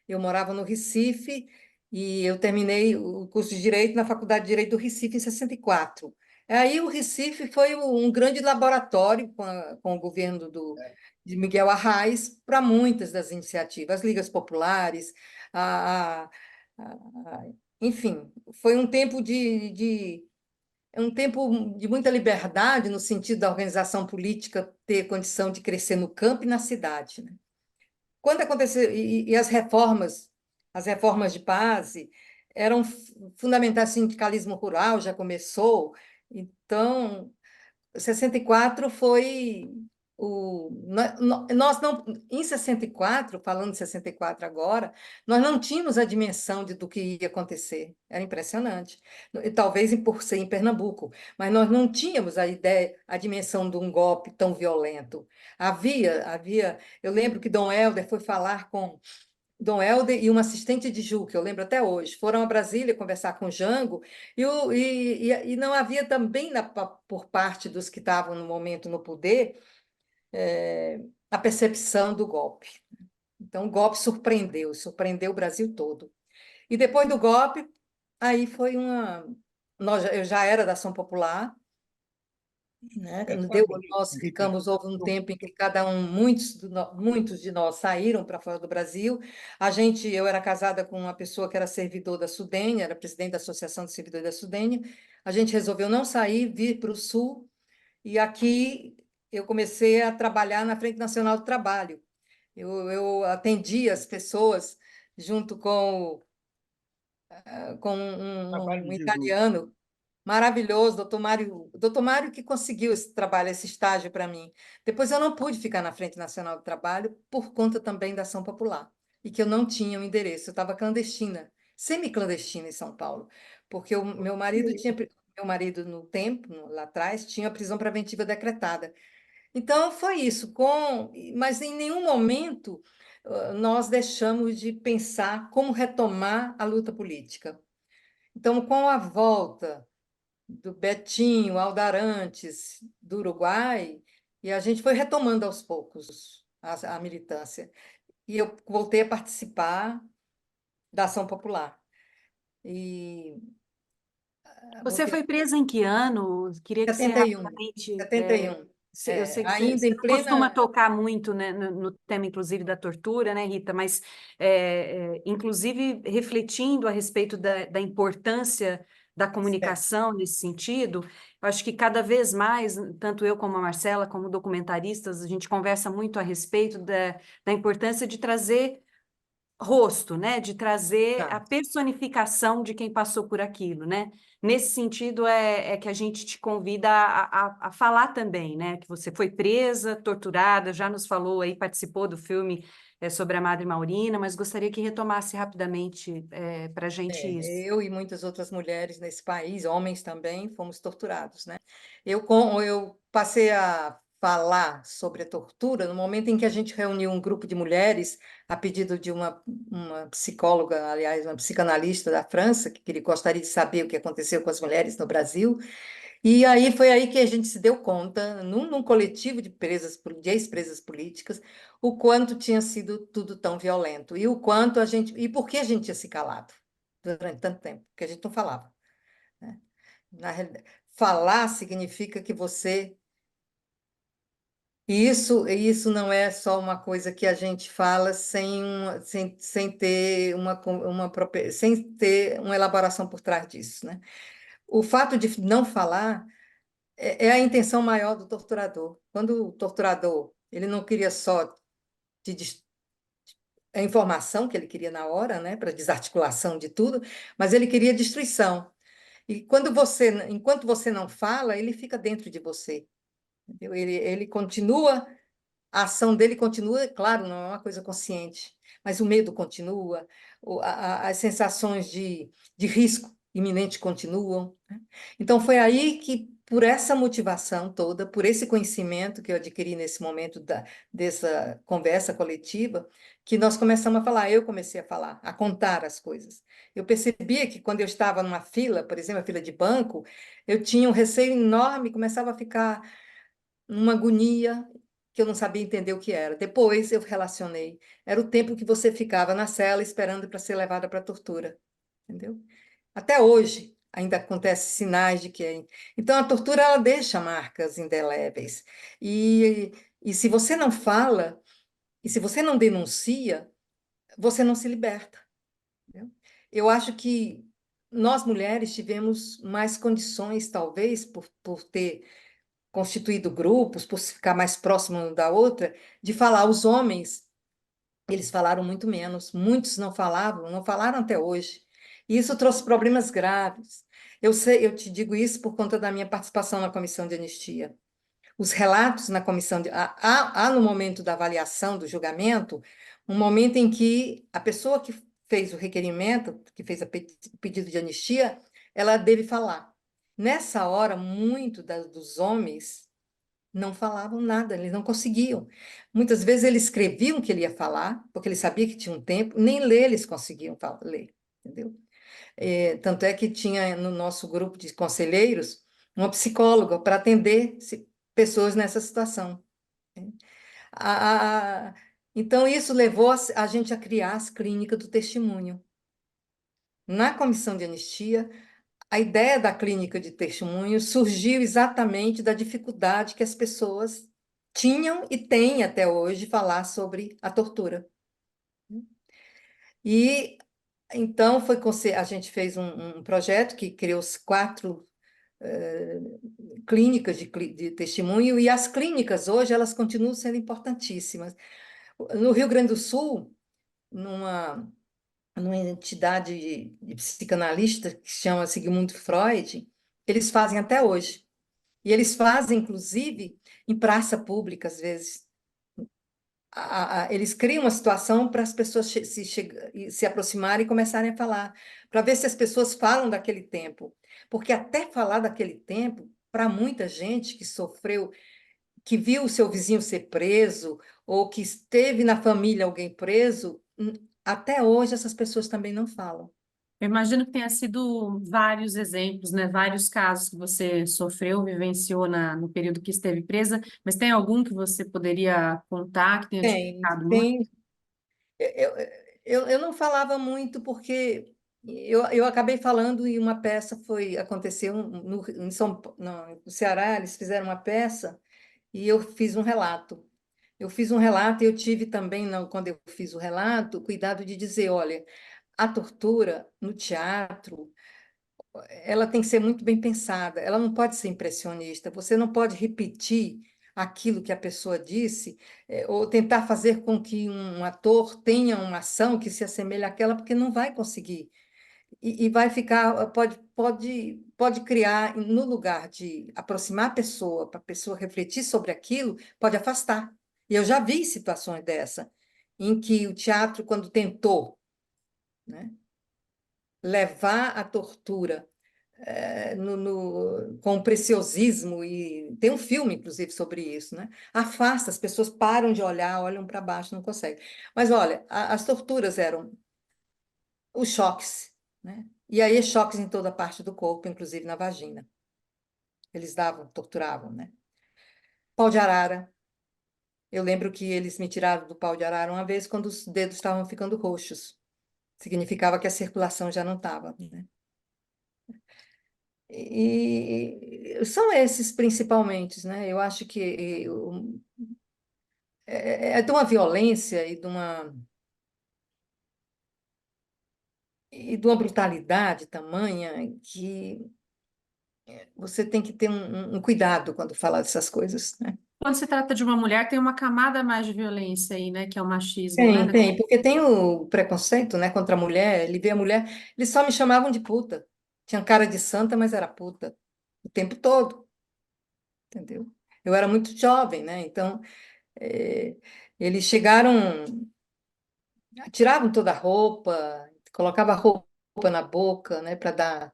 eu morava no Recife e eu terminei o curso de Direito na Faculdade de Direito do Recife em 64. Aí o Recife foi um grande laboratório com o governo de Miguel Arraes para muitas das iniciativas, as ligas populares, a, a- a- enfim, foi um tempo é um tempo de muita liberdade no sentido da organização política ter condição de crescer no campo e na cidade, né? Quando aconteceu, e as reformas de base eram fundamentais, o sindicalismo rural já começou, então 64 foi nós não em 64, falando de 64 agora, nós não tínhamos a dimensão do que ia acontecer. Era impressionante. E talvez por ser em Pernambuco, mas nós não tínhamos a ideia, a dimensão de um golpe tão violento. Eu lembro que Dom Helder foi falar com Dom Helder e uma assistente de Ju, que eu lembro até hoje, foram a Brasília conversar com o Jango, e não havia também, por parte dos que estavam no momento no poder, a percepção do golpe. Então, o golpe surpreendeu o Brasil todo. E depois do golpe, aí foi eu já era da Ação Popular, né? Nós Rita, ficamos, houve um tempo em que muitos de nós saíram para fora do Brasil. Eu era casada com uma pessoa que era servidor da Sudenha, era presidente da Associação de Servidores da Sudenha. A gente resolveu não sair, vir para o Sul, e aqui eu comecei a trabalhar na Frente Nacional do Trabalho. Eu atendi as pessoas junto com trabalho um de Jesus. italiano maravilhoso, doutor Mário que conseguiu esse trabalho, esse estágio para mim. Depois eu não pude ficar na Frente Nacional do Trabalho por conta também da Ação Popular, e que eu não tinha um endereço, eu estava clandestina, semi-clandestina em São Paulo, porque meu marido no tempo, lá atrás, tinha prisão preventiva decretada. Então foi isso, mas em nenhum momento nós deixamos de pensar como retomar a luta política. Então, com a volta do Betinho, Aldarantes, do Uruguai, e a gente foi retomando aos poucos a militância. E eu voltei a participar da Ação Popular. E Você voltei foi presa em que ano? Queria que você 71, rapidamente. 71. Eu sei que Ainda você em não costuma plena. tocar muito, né, no tema, inclusive, da tortura, né, Rita? Mas, inclusive, refletindo a respeito da importância da comunicação nesse sentido, eu acho que cada vez mais, tanto eu como a Marcela, como documentaristas, a gente conversa muito a respeito da importância de trazer rosto, né? De trazer a Tá. personificação de quem passou por aquilo, né? Nesse sentido é que a gente te convida a falar também, né? Que você foi presa, torturada, já nos falou aí, participou do filme sobre a Madre Maurina, mas gostaria que retomasse rapidamente para a gente isso. Eu e muitas outras mulheres nesse país, homens também, fomos torturados, né? Eu passei a falar sobre a tortura no momento em que a gente reuniu um grupo de mulheres a pedido de uma psicóloga, aliás, uma psicanalista da França, que gostaria de saber o que aconteceu com as mulheres no Brasil. E aí foi aí que a gente se deu conta, num coletivo de de ex-presas políticas, o quanto tinha sido tudo tão violento e o quanto e por que a gente tinha se calado durante tanto tempo, porque a gente não falava, né? Na realidade, falar significa que você e isso não é só uma coisa que a gente fala sem ter sem ter uma elaboração por trás disso, né? O fato de não falar é a intenção maior do torturador. Quando o torturador, ele não queria só te dis- a informação que ele queria na hora, né, para desarticulação de tudo, mas ele queria destruição. E enquanto você não fala, ele fica dentro de você, entendeu? Ele continua, a ação dele continua, claro, não é uma coisa consciente, mas o medo continua, as sensações de risco iminente continuam, né? Então, foi aí que, por essa motivação toda, por esse conhecimento que eu adquiri nesse momento dessa conversa coletiva, que nós começamos a falar, eu comecei a falar, a contar as coisas. Eu percebia que quando eu estava numa fila, por exemplo, a fila de banco, eu tinha um receio enorme, começava a ficar numa agonia que eu não sabia entender o que era. Depois eu relacionei. Era o tempo que você ficava na cela esperando para ser levada para a tortura, entendeu? Até hoje ainda acontecem sinais de que. Então, a tortura ela deixa marcas indeléveis. E se você não fala, e se você não denuncia, você não se liberta, entendeu? Eu acho que nós mulheres tivemos mais condições, talvez, por ter constituído grupos, por ficar mais próximo uma da outra, de falar. Os homens, eles falaram muito menos, muitos não falavam, não falaram até hoje. E isso trouxe problemas graves. Eu sei, eu te digo isso por conta da minha participação na comissão de anistia. Os relatos na comissão há no momento da avaliação do julgamento, um momento em que a pessoa que fez o requerimento, que fez o pedido de anistia, ela deve falar. Nessa hora, dos homens não falavam nada, eles não conseguiam. Muitas vezes ele escreviam que ele ia falar, porque ele sabia que tinha um tempo, nem ler eles conseguiam ler, entendeu? Tanto é que tinha no nosso grupo de conselheiros uma psicóloga para atender pessoas nessa situação, né? A- a- então, isso levou a gente a criar as clínicas do testemunho. Na comissão de anistia, a ideia da clínica de testemunho surgiu exatamente da dificuldade que as pessoas tinham e têm até hoje de falar sobre a tortura. E então a gente fez um projeto que criou os 4 eh, clínicas de testemunho, e as clínicas hoje elas continuam sendo importantíssimas. No Rio Grande do Sul, numa entidade de psicanalista que se chama Sigmund Freud, eles fazem até hoje. E eles fazem, inclusive, em praça pública, às vezes. Eles criam uma situação para as pessoas se aproximarem e começarem a falar, para ver se as pessoas falam daquele tempo. Porque até falar daquele tempo, para muita gente que sofreu, que viu o seu vizinho ser preso, ou que esteve na família alguém preso, até hoje essas pessoas também não falam. Eu imagino que tenha sido vários exemplos, né? Vários casos que você sofreu, vivenciou no período que esteve presa, mas tem algum que você poderia contar que tenha te Tem, marcado muito? tem. Eu, eu não falava muito porque eu acabei falando e uma peça aconteceu no Ceará, eles fizeram uma peça e eu fiz um relato. Eu fiz um relato e eu tive também, quando eu fiz o relato, o cuidado de dizer, olha, a tortura no teatro, ela tem que ser muito bem pensada, ela não pode ser impressionista, você não pode repetir aquilo que a pessoa disse, ou tentar fazer com que um ator tenha uma ação que se assemelhe àquela, porque não vai conseguir. E vai ficar, pode criar, no lugar de aproximar a pessoa, para a pessoa refletir sobre aquilo, pode afastar. E eu já vi situações dessa, em que o teatro, quando tentou, né, levar a tortura com o preciosismo, e tem um filme, inclusive, sobre isso, né? Afasta, as pessoas param de olhar, olham para baixo, não conseguem. Mas, olha, as torturas eram os choques, né? E aí, choques em toda parte do corpo, inclusive na vagina. Eles davam, torturavam, né? Pau de arara. Eu lembro que eles me tiraram do pau de arara uma vez quando os dedos estavam ficando roxos. Significava que a circulação já não estava, né? E são esses principalmente, né? Eu acho que é de uma violência e de uma brutalidade tamanha que você tem que ter um cuidado quando fala dessas coisas, né? Quando se trata de uma mulher, tem uma camada mais de violência aí, né? Que é o machismo, né? Tem, porque tem o preconceito, né, contra a mulher. Ele vê a mulher, eles só me chamavam de puta. Tinha cara de santa, mas era puta o tempo todo, entendeu? Eu era muito jovem, né? Então, eh, eles chegaram, tiravam toda a roupa, colocava a roupa na boca, né, para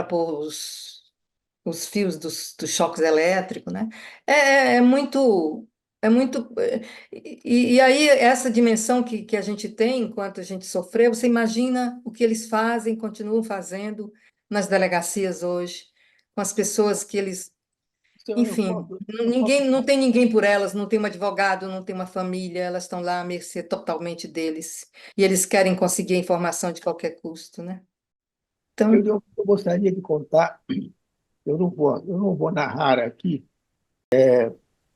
pôr os fios dos choques elétricos, né? É muito, é muito. E aí, essa dimensão que a gente tem enquanto a gente sofreu, você imagina o que eles fazem, continuam fazendo nas delegacias hoje, com as pessoas que eles. Então, Enfim, eu posso ninguém, não tem ninguém por elas, não tem um advogado, não tem uma família, elas estão lá à mercê totalmente deles. E eles querem conseguir a informação de qualquer custo, né? Então, eu gostaria de contar, eu não vou narrar aqui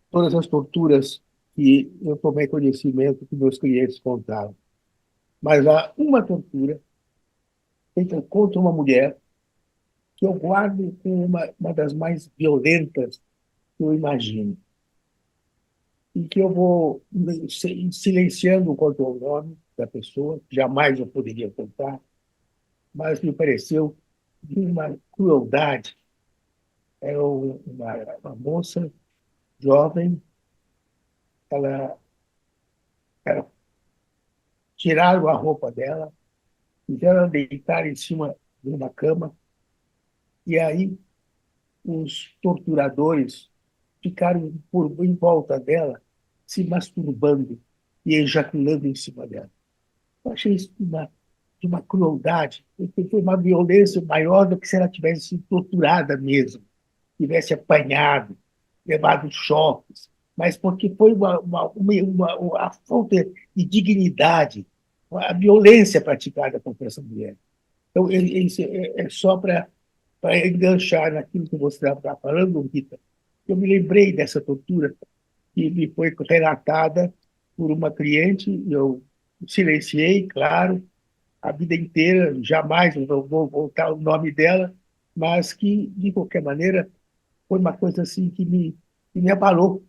todas as torturas que eu tomei conhecimento que meus clientes contaram, mas há uma tortura feita contra uma mulher que eu guardo como uma das mais violentas que eu imagino, e que eu vou silenciando quanto ao nome da pessoa, jamais eu poderia contar, mas me pareceu de uma crueldade. É uma moça jovem, ela, ela tiraram a roupa dela, fizeram ela deitar em cima de uma cama, e aí os torturadores ficaram em volta dela, se masturbando e ejaculando em cima dela. Eu achei isso de uma crueldade, foi uma violência maior do que se ela tivesse sido torturada mesmo, tivesse apanhado, levado choques, mas porque foi a falta de dignidade, a violência praticada contra essa mulher. Então, isso é só para enganchar naquilo que você estava falando, Rita. Eu me lembrei dessa tortura que me foi relatada por uma cliente, eu silenciei, claro, a vida inteira, jamais eu vou voltar o nome dela, mas que, de qualquer maneira, foi uma coisa assim que me abalou.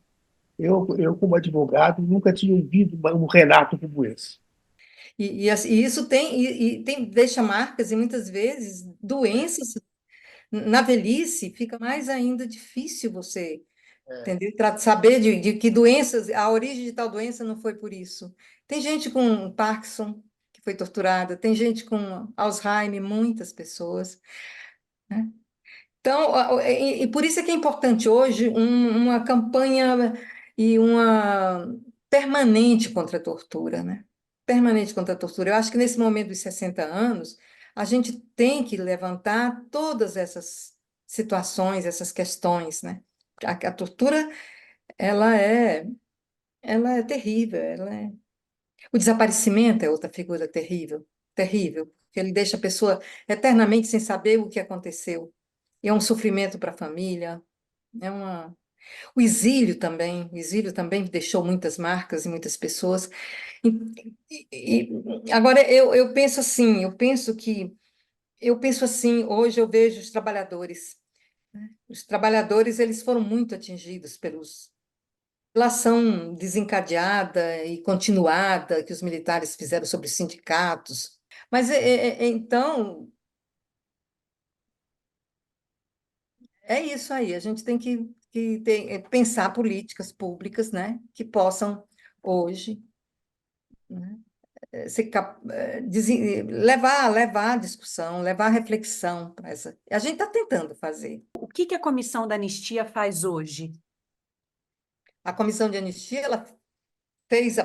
Como advogado, nunca tinha ouvido um relato como esse. e isso deixa marcas, e muitas vezes doenças. Na velhice, fica mais ainda difícil você, entendeu? Saber de que doenças, a origem de tal doença não foi por isso. Tem gente com Parkinson que foi torturada, tem gente com Alzheimer, muitas pessoas, né? Então, e por isso é que é importante hoje uma campanha e uma permanente contra a tortura, né? Permanente contra a tortura. Eu acho que nesse momento dos 60 anos, a gente tem que levantar todas essas situações, essas questões, né? A tortura, ela é, ela é terrível, O desaparecimento é outra figura terrível, terrível, porque ele deixa a pessoa eternamente sem saber o que aconteceu. E é um sofrimento para a família, é uma... o exílio também deixou muitas marcas em muitas pessoas. Agora, eu penso assim, eu penso assim, hoje eu vejo os trabalhadores, né? Os trabalhadores, eles foram muito atingidos pela ação desencadeada e continuada que os militares fizeram sobre os sindicatos. Mas, então, é isso aí, a gente tem que pensar políticas públicas, né, que possam hoje, né? Levar a discussão, levar a reflexão para essa. A gente está tentando fazer. O que a Comissão da Anistia faz hoje? A Comissão de Anistia, ela fez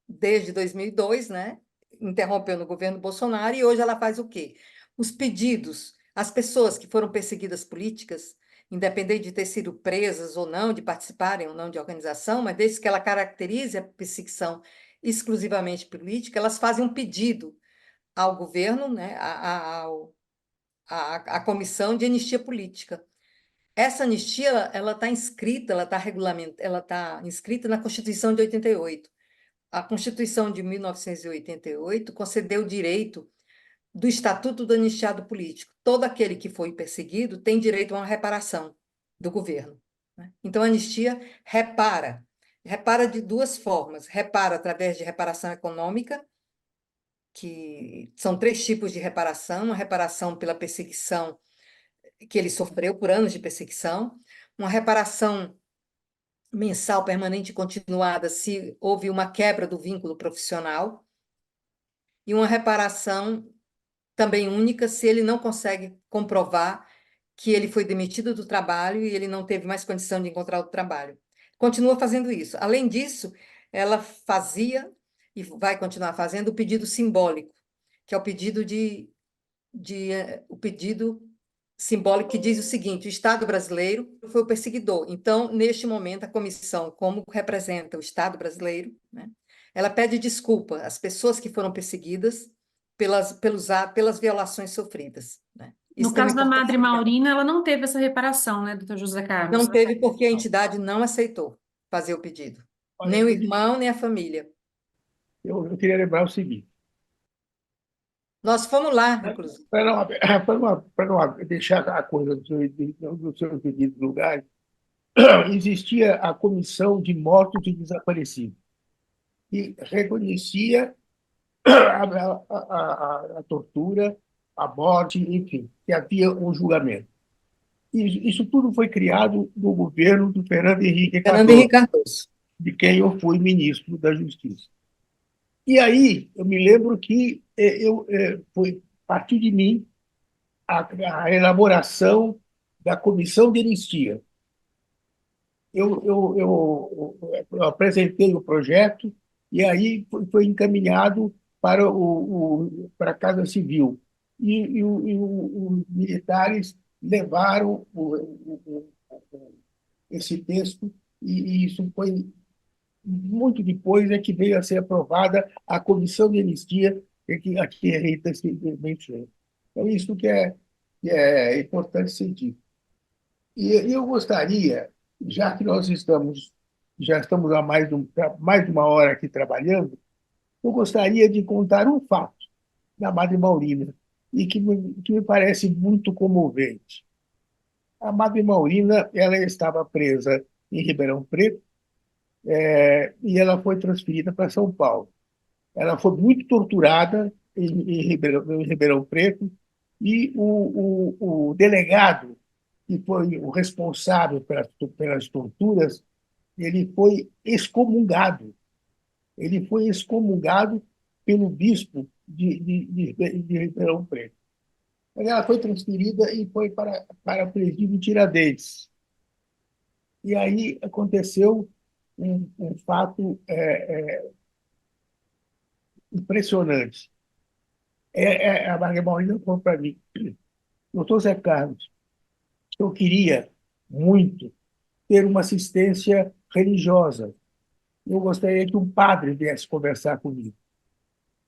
desde 2002, né? Interrompeu no governo Bolsonaro, e hoje ela faz o quê? Os pedidos às pessoas que foram perseguidas políticas, independente de ter sido presas ou não, de participarem ou não de organização, mas desde que ela caracterize a perseguição exclusivamente política, elas fazem um pedido ao governo, né, à Comissão de Anistia Política. Essa anistia, ela está inscrita, ela está inscrita na Constituição de 88. A Constituição de 1988 concedeu o direito do Estatuto do Anistiado Político. Todo aquele que foi perseguido tem direito a uma reparação do governo, né? Então, a anistia repara de duas formas. Repara através de reparação econômica, que são 3 tipos de reparação: uma reparação pela perseguição que ele sofreu por anos de perseguição, uma reparação mensal, permanente e continuada se houve uma quebra do vínculo profissional, e uma reparação também única se ele não consegue comprovar que ele foi demitido do trabalho e ele não teve mais condição de encontrar outro trabalho. Continua fazendo isso. Além disso, ela fazia e vai continuar fazendo o pedido simbólico, que é o pedido simbólico que diz o seguinte: o Estado brasileiro foi o perseguidor. Então, neste momento, a comissão, como representa o Estado brasileiro, né, ela pede desculpa às pessoas que foram perseguidas pelas violações sofridas, né? No Isso tem uma caso da importância Madre grande. Maurina, ela não teve essa reparação, né, doutor José Carlos? Não teve porque a entidade não aceitou fazer o pedido. Olha, Nem o irmão, nem a família. eu queria lembrar o seguinte: Nós fomos lá, inclusive. para não deixar a coisa do seu devido lugar, existia a Comissão de Mortos e Desaparecidos, que reconhecia a tortura, a morte, enfim, que havia um julgamento. Isso tudo foi criado no governo do Fernando Henrique Fernando Cardoso, Henrique Cardoso. de quem eu fui ministro da Justiça. E aí, eu me lembro que foi a partir de mim a elaboração da comissão de anistia. Eu apresentei o projeto e aí foi encaminhado para a Casa Civil. Os militares levaram esse texto, e isso foi muito depois é que veio a ser aprovada a comissão de anistia, a que a Rita se mencionou. Então, isso que é importante sentir. E eu gostaria, já que já estamos há mais de uma hora aqui trabalhando, eu gostaria de contar um fato da Madre Maurina, e que me parece muito comovente. A Madre Maurina, ela estava presa em Ribeirão Preto, e ela foi transferida para São Paulo. Ela foi muito torturada em Ribeirão Preto, e o delegado, que foi o responsável pelas torturas, ele foi excomungado. Ele foi excomungado pelo bispo de Ribeirão Preto. Ela foi transferida e foi para o presídio de Tiradentes. E aí aconteceu um fato impressionante. A Maria Paulina falou para mim: doutor Zé Carlos, eu queria muito ter uma assistência religiosa. Eu gostaria que um padre viesse conversar comigo.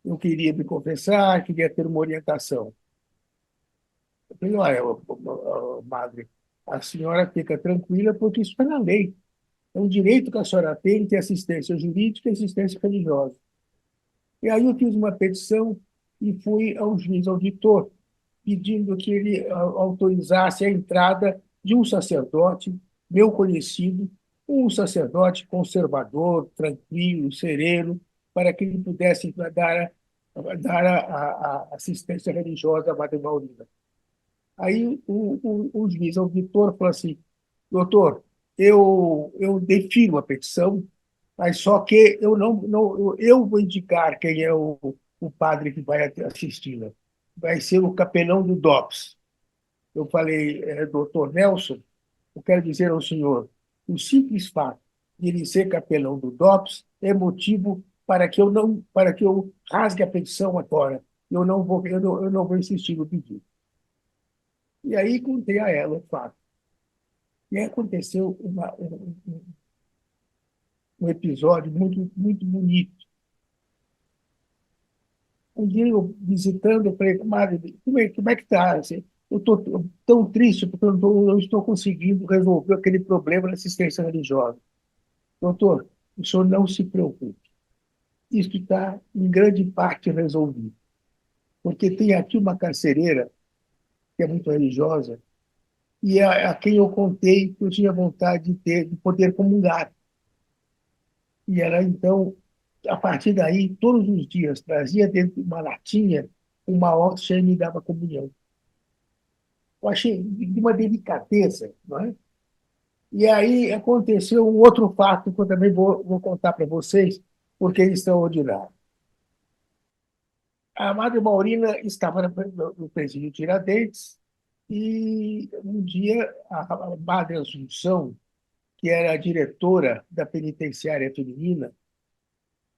Eu queria me confessar, queria ter uma orientação. Eu falei: olha, madre, a senhora fica tranquila, porque isso é na lei. É um direito que a senhora tem de ter assistência jurídica e assistência religiosa. E aí eu fiz uma petição e fui ao juiz auditor, pedindo que ele autorizasse a entrada de um sacerdote, meu conhecido, um sacerdote conservador, tranquilo, sereno, para que ele pudesse dar a assistência religiosa à Madre Maurina. Aí o juiz auditor falou assim: doutor, eu defiro a petição, Mas só que eu vou indicar quem é o padre que vai assisti-la. Vai ser o capelão do DOPS. Eu falei, doutor Nelson, eu quero dizer ao senhor, o simples fato de ele ser capelão do DOPS é motivo para que eu rasgue a petição agora. Eu não vou insistir no pedido. E aí contei a ela o fato. E aí aconteceu um episódio muito bonito. Um dia eu visitando, eu falei, comadre, como é que está? Eu estou tão triste porque eu não estou conseguindo resolver aquele problema da assistência religiosa. Doutor, o senhor não se preocupe. Isso está, em grande parte, resolvido. Porque tem aqui uma carcereira, que é muito religiosa, e a quem eu contei que eu tinha vontade de poder comungar. E ela, então, a partir daí, todos os dias, trazia dentro de uma latinha uma hóstia e me dava comunhão. Eu achei de uma delicadeza, não é? E aí aconteceu um outro fato que eu também vou contar para vocês, porque é extraordinário. A Madre Maurina estava no presídio Tiradentes e um dia a Madre Assunção, que era a diretora da penitenciária feminina,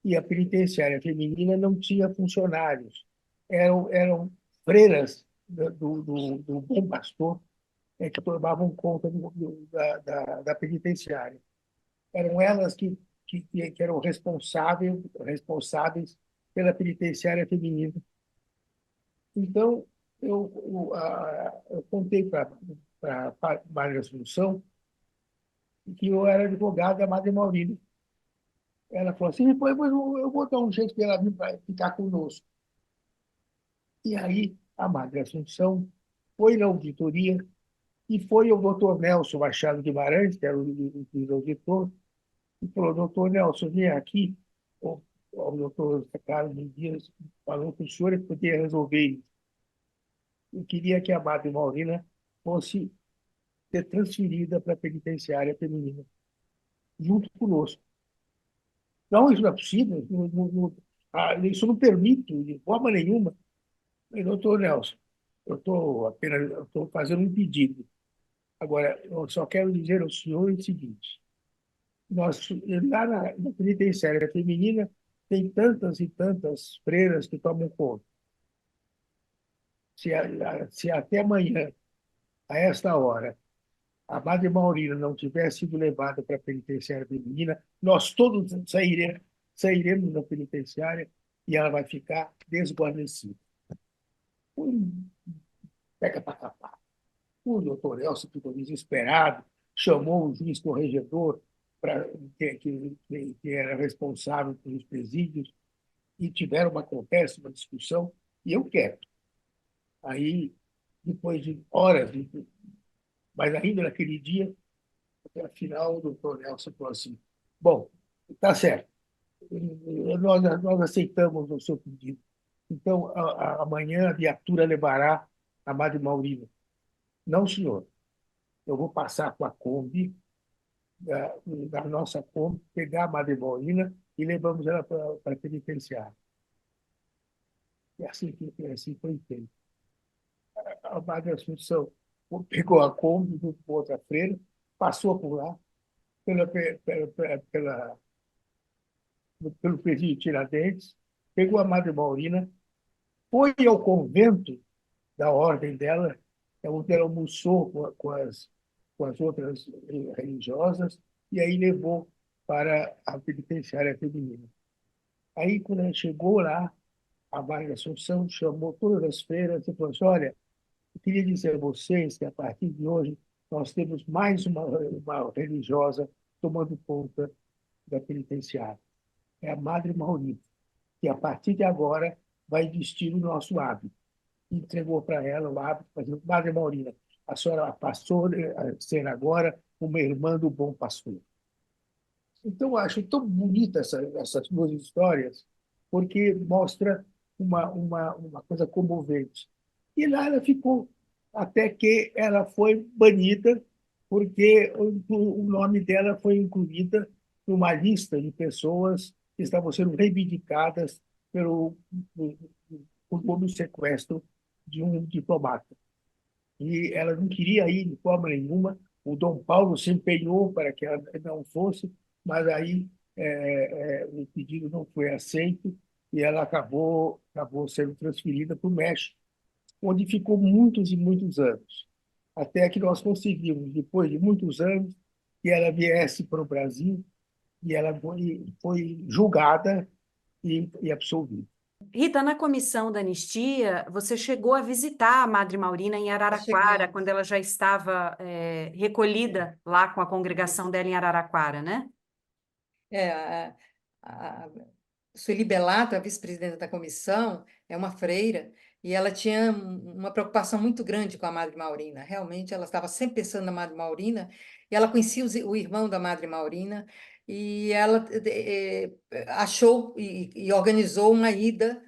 e a penitenciária feminina não tinha funcionários, eram freiras do Bom Pastor, que tomavam conta da penitenciária. Eram elas que eram responsáveis pela penitenciária feminina. Então, eu contei para a Maria Assunção que eu era advogado da Madre Maurina. Ela falou assim, depois eu vou dar um jeito de ela vir para ficar conosco. E aí, a Madre Assunção foi na auditoria e foi o doutor Nelson Machado Guimarães, que era o auditor, e falou, doutor Nelson, vem aqui. O doutor Carlos Dias falou que o senhor podia resolver isso. Eu queria que a Madre Maurina fosse ser transferida para a penitenciária feminina, junto conosco. Não, isso não é possível, isso não permite, de forma nenhuma. Eu, doutor Nelson, eu estou fazendo um pedido. Agora, eu só quero dizer ao senhor o seguinte: nós, lá na penitenciária feminina, tem tantas e tantas freiras que tomam conta. Se até amanhã, a esta hora, a Madre Maurina não tivesse sido levada para a penitenciária feminina, nós todos sairemos da penitenciária e ela vai ficar desguarnecida. Pega para capar. O doutor Elcio ficou desesperado, chamou o juiz corregedor, que era responsável pelos presídios, e tiveram uma conversa, uma discussão, e eu quieto. Aí, depois de horas, mas ainda naquele dia, afinal, o doutor Nelson falou assim, bom, está certo, nós aceitamos o seu pedido. Então, amanhã a viatura levará a Madre Maurina. Não, senhor, eu vou passar com a Kombi, da nossa Kombi, pegar a Madre Maurina e levamos ela para a penitenciária. E assim foi feito. A Madre Assunção pegou a Kombi junto com outra freira, passou por lá, pelo presídio Tiradentes, pegou a Madre Maurina, foi ao convento da ordem dela, onde ela almoçou com as outras religiosas, e aí levou para a penitenciária feminina. Aí, quando ela chegou lá, a Madre Assunção chamou todas as freiras e falou assim, olha, eu queria dizer a vocês que, a partir de hoje, nós temos mais uma religiosa tomando conta da penitenciária. É a Madre Maurina, que, a partir de agora, vai vestir o nosso hábito. Entregou para ela o hábito, fazendo, Madre Maurina, a senhora passou a ser agora uma irmã do Bom Pastor. Então, eu acho tão bonita essas duas histórias, porque mostra uma coisa comovente. E lá ela ficou, até que ela foi banida, porque o nome dela foi incluído numa lista de pessoas que estavam sendo reivindicadas pelo, por sequestro de um diplomata. E ela não queria ir de forma nenhuma. O Dom Paulo se empenhou para que ela não fosse, mas aí o pedido não foi aceito e ela acabou sendo transferida para o México, onde ficou muitos e muitos anos, até que nós conseguimos, depois de muitos anos, que ela viesse para o Brasil e ela foi julgada e absolvida. Rita, na comissão da anistia, você chegou a visitar a Madre Maurina em Nós Araraquara, chegamos. quando ela já estava recolhida lá com a congregação dela em Araraquara, né? É, a Sueli Bellato, a vice-presidenta da comissão, é uma freira, e ela tinha uma preocupação muito grande com a Madre Maurina. Realmente, ela estava sempre pensando na Madre Maurina, e ela conhecia o irmão da Madre Maurina, e ela achou e organizou uma ida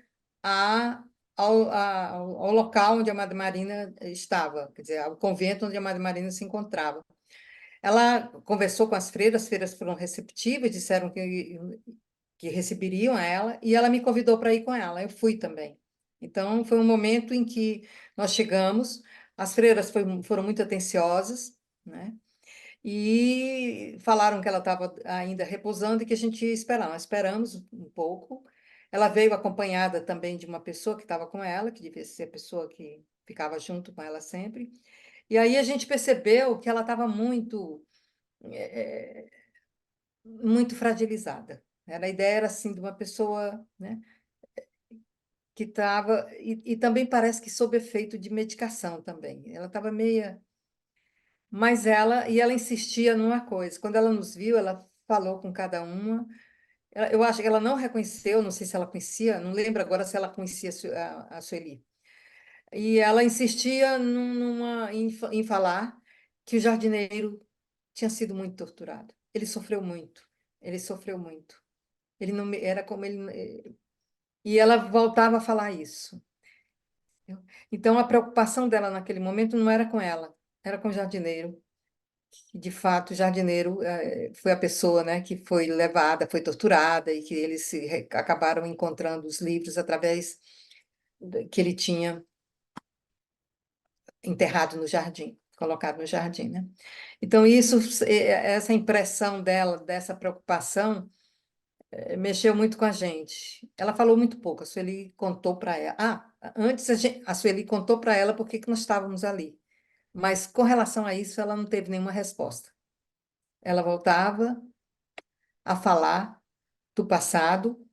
ao local onde a Madre Maurina estava, quer dizer, ao convento onde a Madre Maurina se encontrava. Ela conversou com as freiras foram receptivas, disseram que receberiam ela, e ela me convidou para ir com ela. Eu fui também. Então, foi um momento em que nós chegamos, as freiras foram muito atenciosas, né? E falaram que ela estava ainda repousando e que a gente ia esperar. Nós esperamos um pouco. Ela veio acompanhada também de uma pessoa que estava com ela, que devia ser a pessoa que ficava junto com ela sempre. E aí a gente percebeu que ela estava eh, muito fragilizada. A ideia era assim de uma pessoa, né, que estava e também parece que sob efeito de medicação também. Ela estava meia, mas ela insistia numa coisa. Quando ela nos viu, ela falou com cada uma. Eu acho que ela não reconheceu, não sei se ela conhecia, não lembro agora se ela conhecia a Sueli. E ela insistia em falar que o jardineiro tinha sido muito torturado. Ele sofreu muito. Ele sofreu muito. Ele não era como ele. E ela voltava a falar isso. Então, a preocupação dela naquele momento não era com ela, era com o jardineiro. E, de fato, o jardineiro foi a pessoa, né, que foi levada, foi torturada, e que eles acabaram encontrando os livros através que ele tinha enterrado no jardim, colocado no jardim, né? Então, essa impressão dela, dessa preocupação, mexeu muito com a gente. Ela falou muito pouco, a Sueli contou para ela. Antes a Sueli contou para ela por que que nós estávamos ali. Mas com relação a isso, ela não teve nenhuma resposta. Ela voltava a falar do passado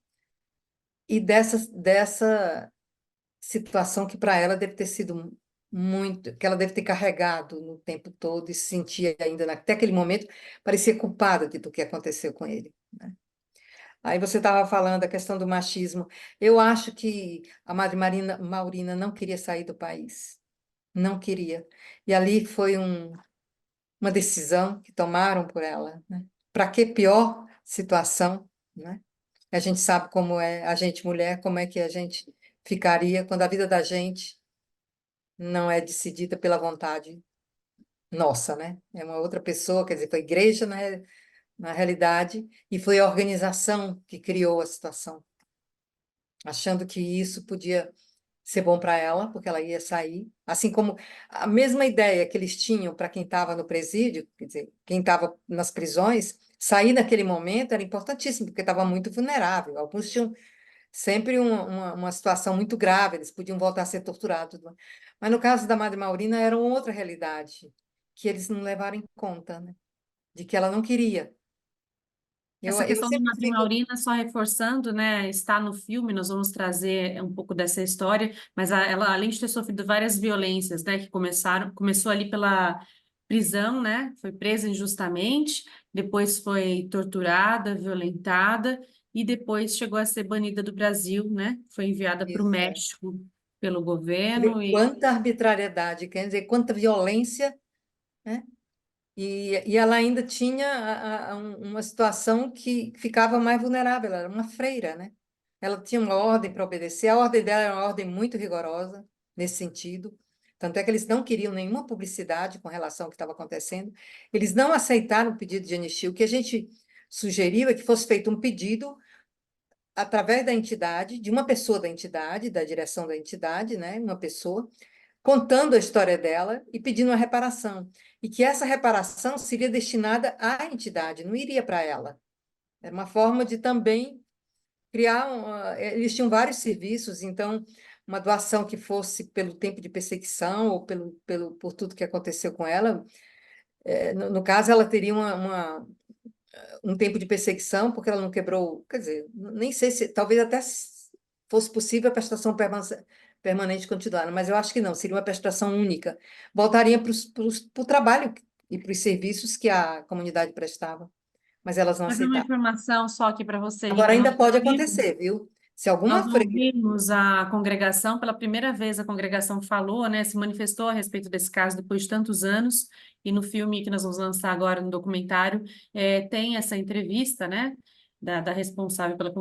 e dessa situação que para ela deve ter sido muito, que ela deve ter carregado no tempo todo e se sentia ainda, até aquele momento, parecia culpada do que aconteceu com ele, né? Aí você estava falando da questão do machismo. Eu acho que a Madre Maurina não queria sair do país, não queria. E ali foi uma decisão que tomaram por ela, né? Para que pior situação, né? A gente sabe como é a gente mulher, como é que a gente ficaria quando a vida da gente não é decidida pela vontade nossa, né? É uma outra pessoa, quer dizer, foi a igreja na realidade, e foi a organização que criou a situação, achando que isso podia ser bom para ela, porque ela ia sair. Assim como a mesma ideia que eles tinham para quem estava no presídio, quer dizer, quem estava nas prisões, sair naquele momento era importantíssimo, porque estava muito vulnerável. Alguns tinham sempre uma situação muito grave, eles podiam voltar a ser torturados. Mas no caso da Madre Maurina era uma outra realidade, que eles não levaram em conta, né? De que ela não queria. Essa Eu questão da sempre Madre fico. Maurina, só reforçando, né, está no filme, nós vamos trazer um pouco dessa história, mas ela, além de ter sofrido várias violências, né, que começou ali pela prisão, né, foi presa injustamente, depois foi torturada, violentada, e depois chegou a ser banida do Brasil, né, foi enviada para o Isso, é. México pelo Você governo vê e quanta arbitrariedade, quer dizer, quanta violência, né? E ela ainda tinha uma situação que ficava mais vulnerável, ela era uma freira, né? Ela tinha uma ordem para obedecer, a ordem dela era uma ordem muito rigorosa nesse sentido. Tanto é que eles não queriam nenhuma publicidade com relação ao que estava acontecendo. Eles não aceitaram o pedido de anistia. O que a gente sugeriu é que fosse feito um pedido através da entidade, de uma pessoa da entidade, da direção da entidade, né, uma pessoa, contando a história dela e pedindo uma reparação. E que essa reparação seria destinada à entidade, não iria para ela. Era uma forma de também criar. Eles tinham vários serviços, então, uma doação que fosse pelo tempo de perseguição ou por tudo que aconteceu com ela. No caso, ela teria um tempo de perseguição, porque ela não quebrou. Quer dizer, nem sei se. Talvez até fosse possível a prestação permanente continuar, mas eu acho que não, seria uma prestação única. Voltaria para o trabalho e para os serviços que a comunidade prestava, mas elas não Mas uma aceitaram. informação só aqui para você, Agora Rita, ainda pode acontecer, viu? Se nós alguma freira. ouvimos a congregação, pela primeira vez a congregação falou, né, se manifestou a respeito desse caso depois de tantos anos, e no filme que nós vamos lançar agora, no documentário, tem essa entrevista, né, da responsável pela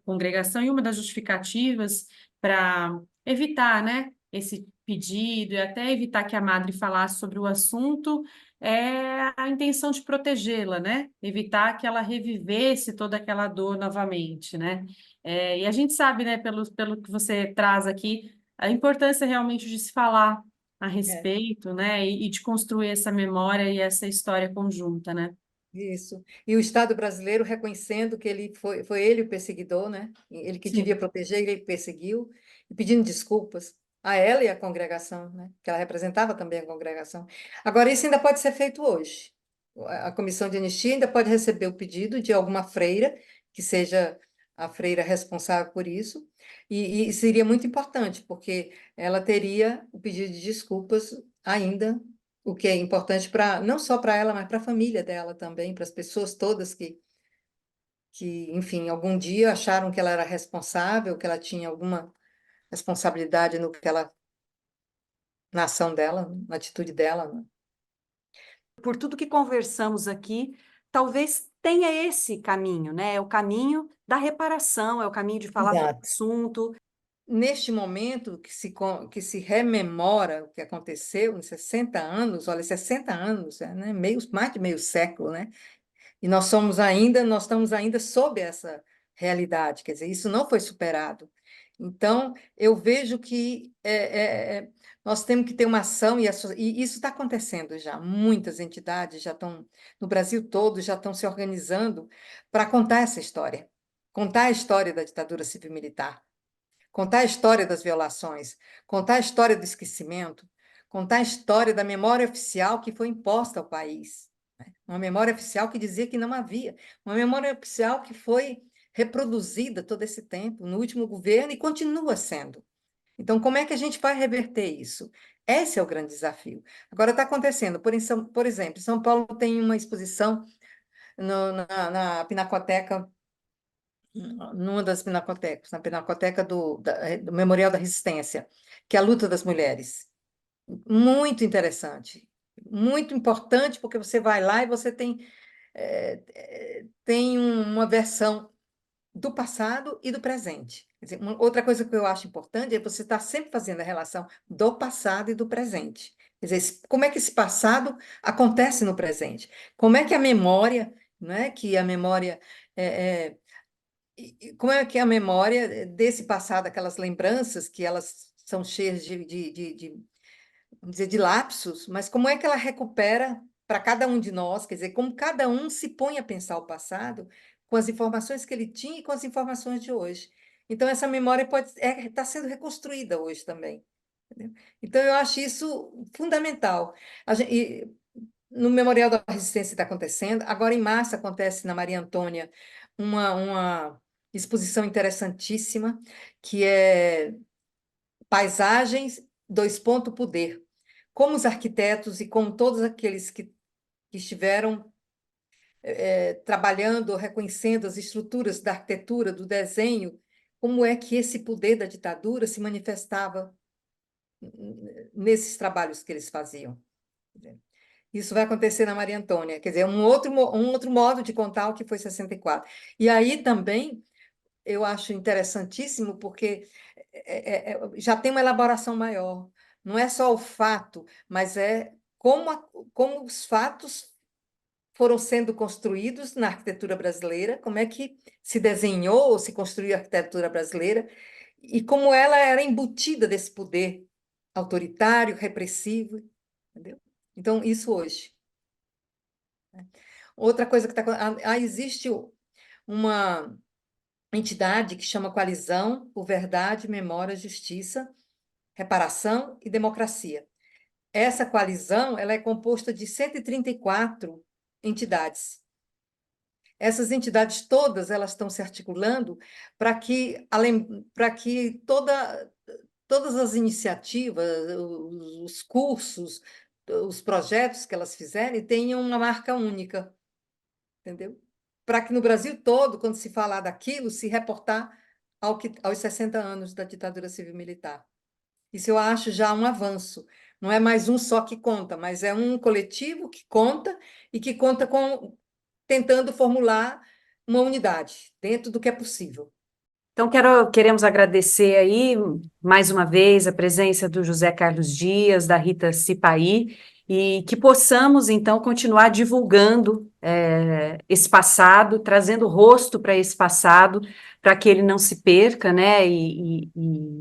congregação, e uma das justificativas para evitar, né, esse pedido e até evitar que a madre falasse sobre o assunto é a intenção de protegê-la, né, evitar que ela revivesse toda aquela dor novamente, né. E a gente sabe, né, pelo que você traz aqui, a importância realmente de se falar a É, respeito, né, e de construir essa memória e essa história conjunta, né? isso. E o Estado brasileiro reconhecendo que foi ele o perseguidor, né? Ele que devia Sim. proteger, ele perseguiu, e pedindo desculpas a ela e à congregação, né? Que ela representava também a congregação. Agora, isso ainda pode ser feito hoje. A Comissão de Anistia ainda pode receber o pedido de alguma freira, que seja a freira responsável por isso, e seria muito importante, porque ela teria o pedido de desculpas ainda, o que é importante para não só para ela, mas para a família dela também, para as pessoas todas enfim, algum dia acharam que ela era responsável, que ela tinha alguma responsabilidade no que ela, na ação dela, na atitude dela, né? Por tudo que conversamos aqui, talvez tenha esse caminho, né? É o caminho da reparação, é o caminho de falar sobre o Exato. assunto. Neste momento que se rememora o que aconteceu em 60 anos, olha, 60 anos, né? Mais de meio século, né? E nós estamos ainda sob essa realidade, quer dizer, isso não foi superado. Então, eu vejo que nós temos que ter uma ação, e isso está acontecendo já. Muitas entidades já estão, no Brasil todo, já estão se organizando para contar essa história, contar a história da ditadura civil-militar, contar a história das violações, contar a história do esquecimento, contar a história da memória oficial que foi imposta ao país, né? Uma memória oficial que dizia que não havia, uma memória oficial que foi reproduzida todo esse tempo no último governo e continua sendo. Então, como é que a gente vai reverter isso? Esse é o grande desafio. Agora está acontecendo, por exemplo, São Paulo tem uma exposição na Pinacoteca, numa das pinacotecas, na pinacoteca do Memorial da Resistência, que é a luta das mulheres. Muito interessante, muito importante, porque você vai lá e você tem uma versão do passado e do presente. Quer dizer, outra coisa que eu acho importante é você estar sempre fazendo a relação do passado e do presente. Quer dizer, como é que esse passado acontece no presente? Como é que a memória, não é que a memória como é que é a memória desse passado, aquelas lembranças que elas são cheias vamos dizer, de lapsos, mas como é que ela recupera para cada um de nós, quer dizer, como cada um se põe a pensar o passado com as informações que ele tinha e com as informações de hoje. Então, essa memória está sendo reconstruída hoje também. Entendeu? Então, eu acho isso fundamental. No Memorial da Resistência está acontecendo, agora em março acontece na Maria Antônia uma exposição interessantíssima, que é Paisagens, Poder. Como os arquitetos e como todos aqueles que estiveram trabalhando, reconhecendo as estruturas da arquitetura, do desenho, como é que esse poder da ditadura se manifestava nesses trabalhos que eles faziam. Isso vai acontecer na Maria Antônia, quer dizer, um outro modo de contar o que foi 64. E aí também eu acho interessantíssimo, porque já tem uma elaboração maior. Não é só o fato, mas é como os fatos foram sendo construídos na arquitetura brasileira, como é que se desenhou ou se construiu a arquitetura brasileira, e como ela era embutida desse poder autoritário, repressivo, entendeu? Então, isso hoje. Outra coisa que existe uma entidade que chama Coalizão por Verdade, Memória, Justiça, Reparação e Democracia. Essa coalizão ela é composta de 134 entidades. Essas entidades todas elas estão se articulando para que todas as iniciativas, os cursos, os projetos que elas fizerem tenham uma marca única, entendeu? Para que no Brasil todo, quando se falar daquilo, se reportar aos 60 anos da ditadura civil-militar. Isso eu acho já um avanço. Não é mais um só que conta, mas é um coletivo que conta e que conta tentando formular uma unidade dentro do que é possível. Então, queremos agradecer aí, mais uma vez, a presença do José Carlos Dias, da Rita Sipahi, e que possamos, então, continuar divulgando esse passado, trazendo rosto para esse passado, para que ele não se perca, né? E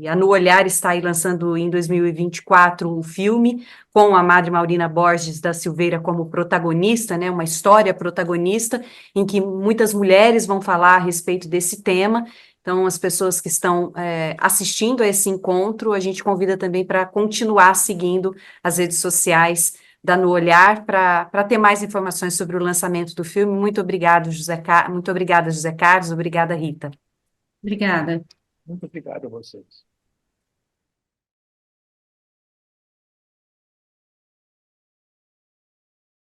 a No Olhar está aí lançando em 2024 um filme com a Madre Maurina Borges da Silveira como protagonista, né? Uma história protagonista, em que muitas mulheres vão falar a respeito desse tema. Então, as pessoas que estão assistindo a esse encontro, a gente convida também para continuar seguindo as redes sociais da No Olhar para ter mais informações sobre o lançamento do filme. Muito obrigada, José Carlos. Obrigada, Rita. Obrigada. Muito obrigado a vocês.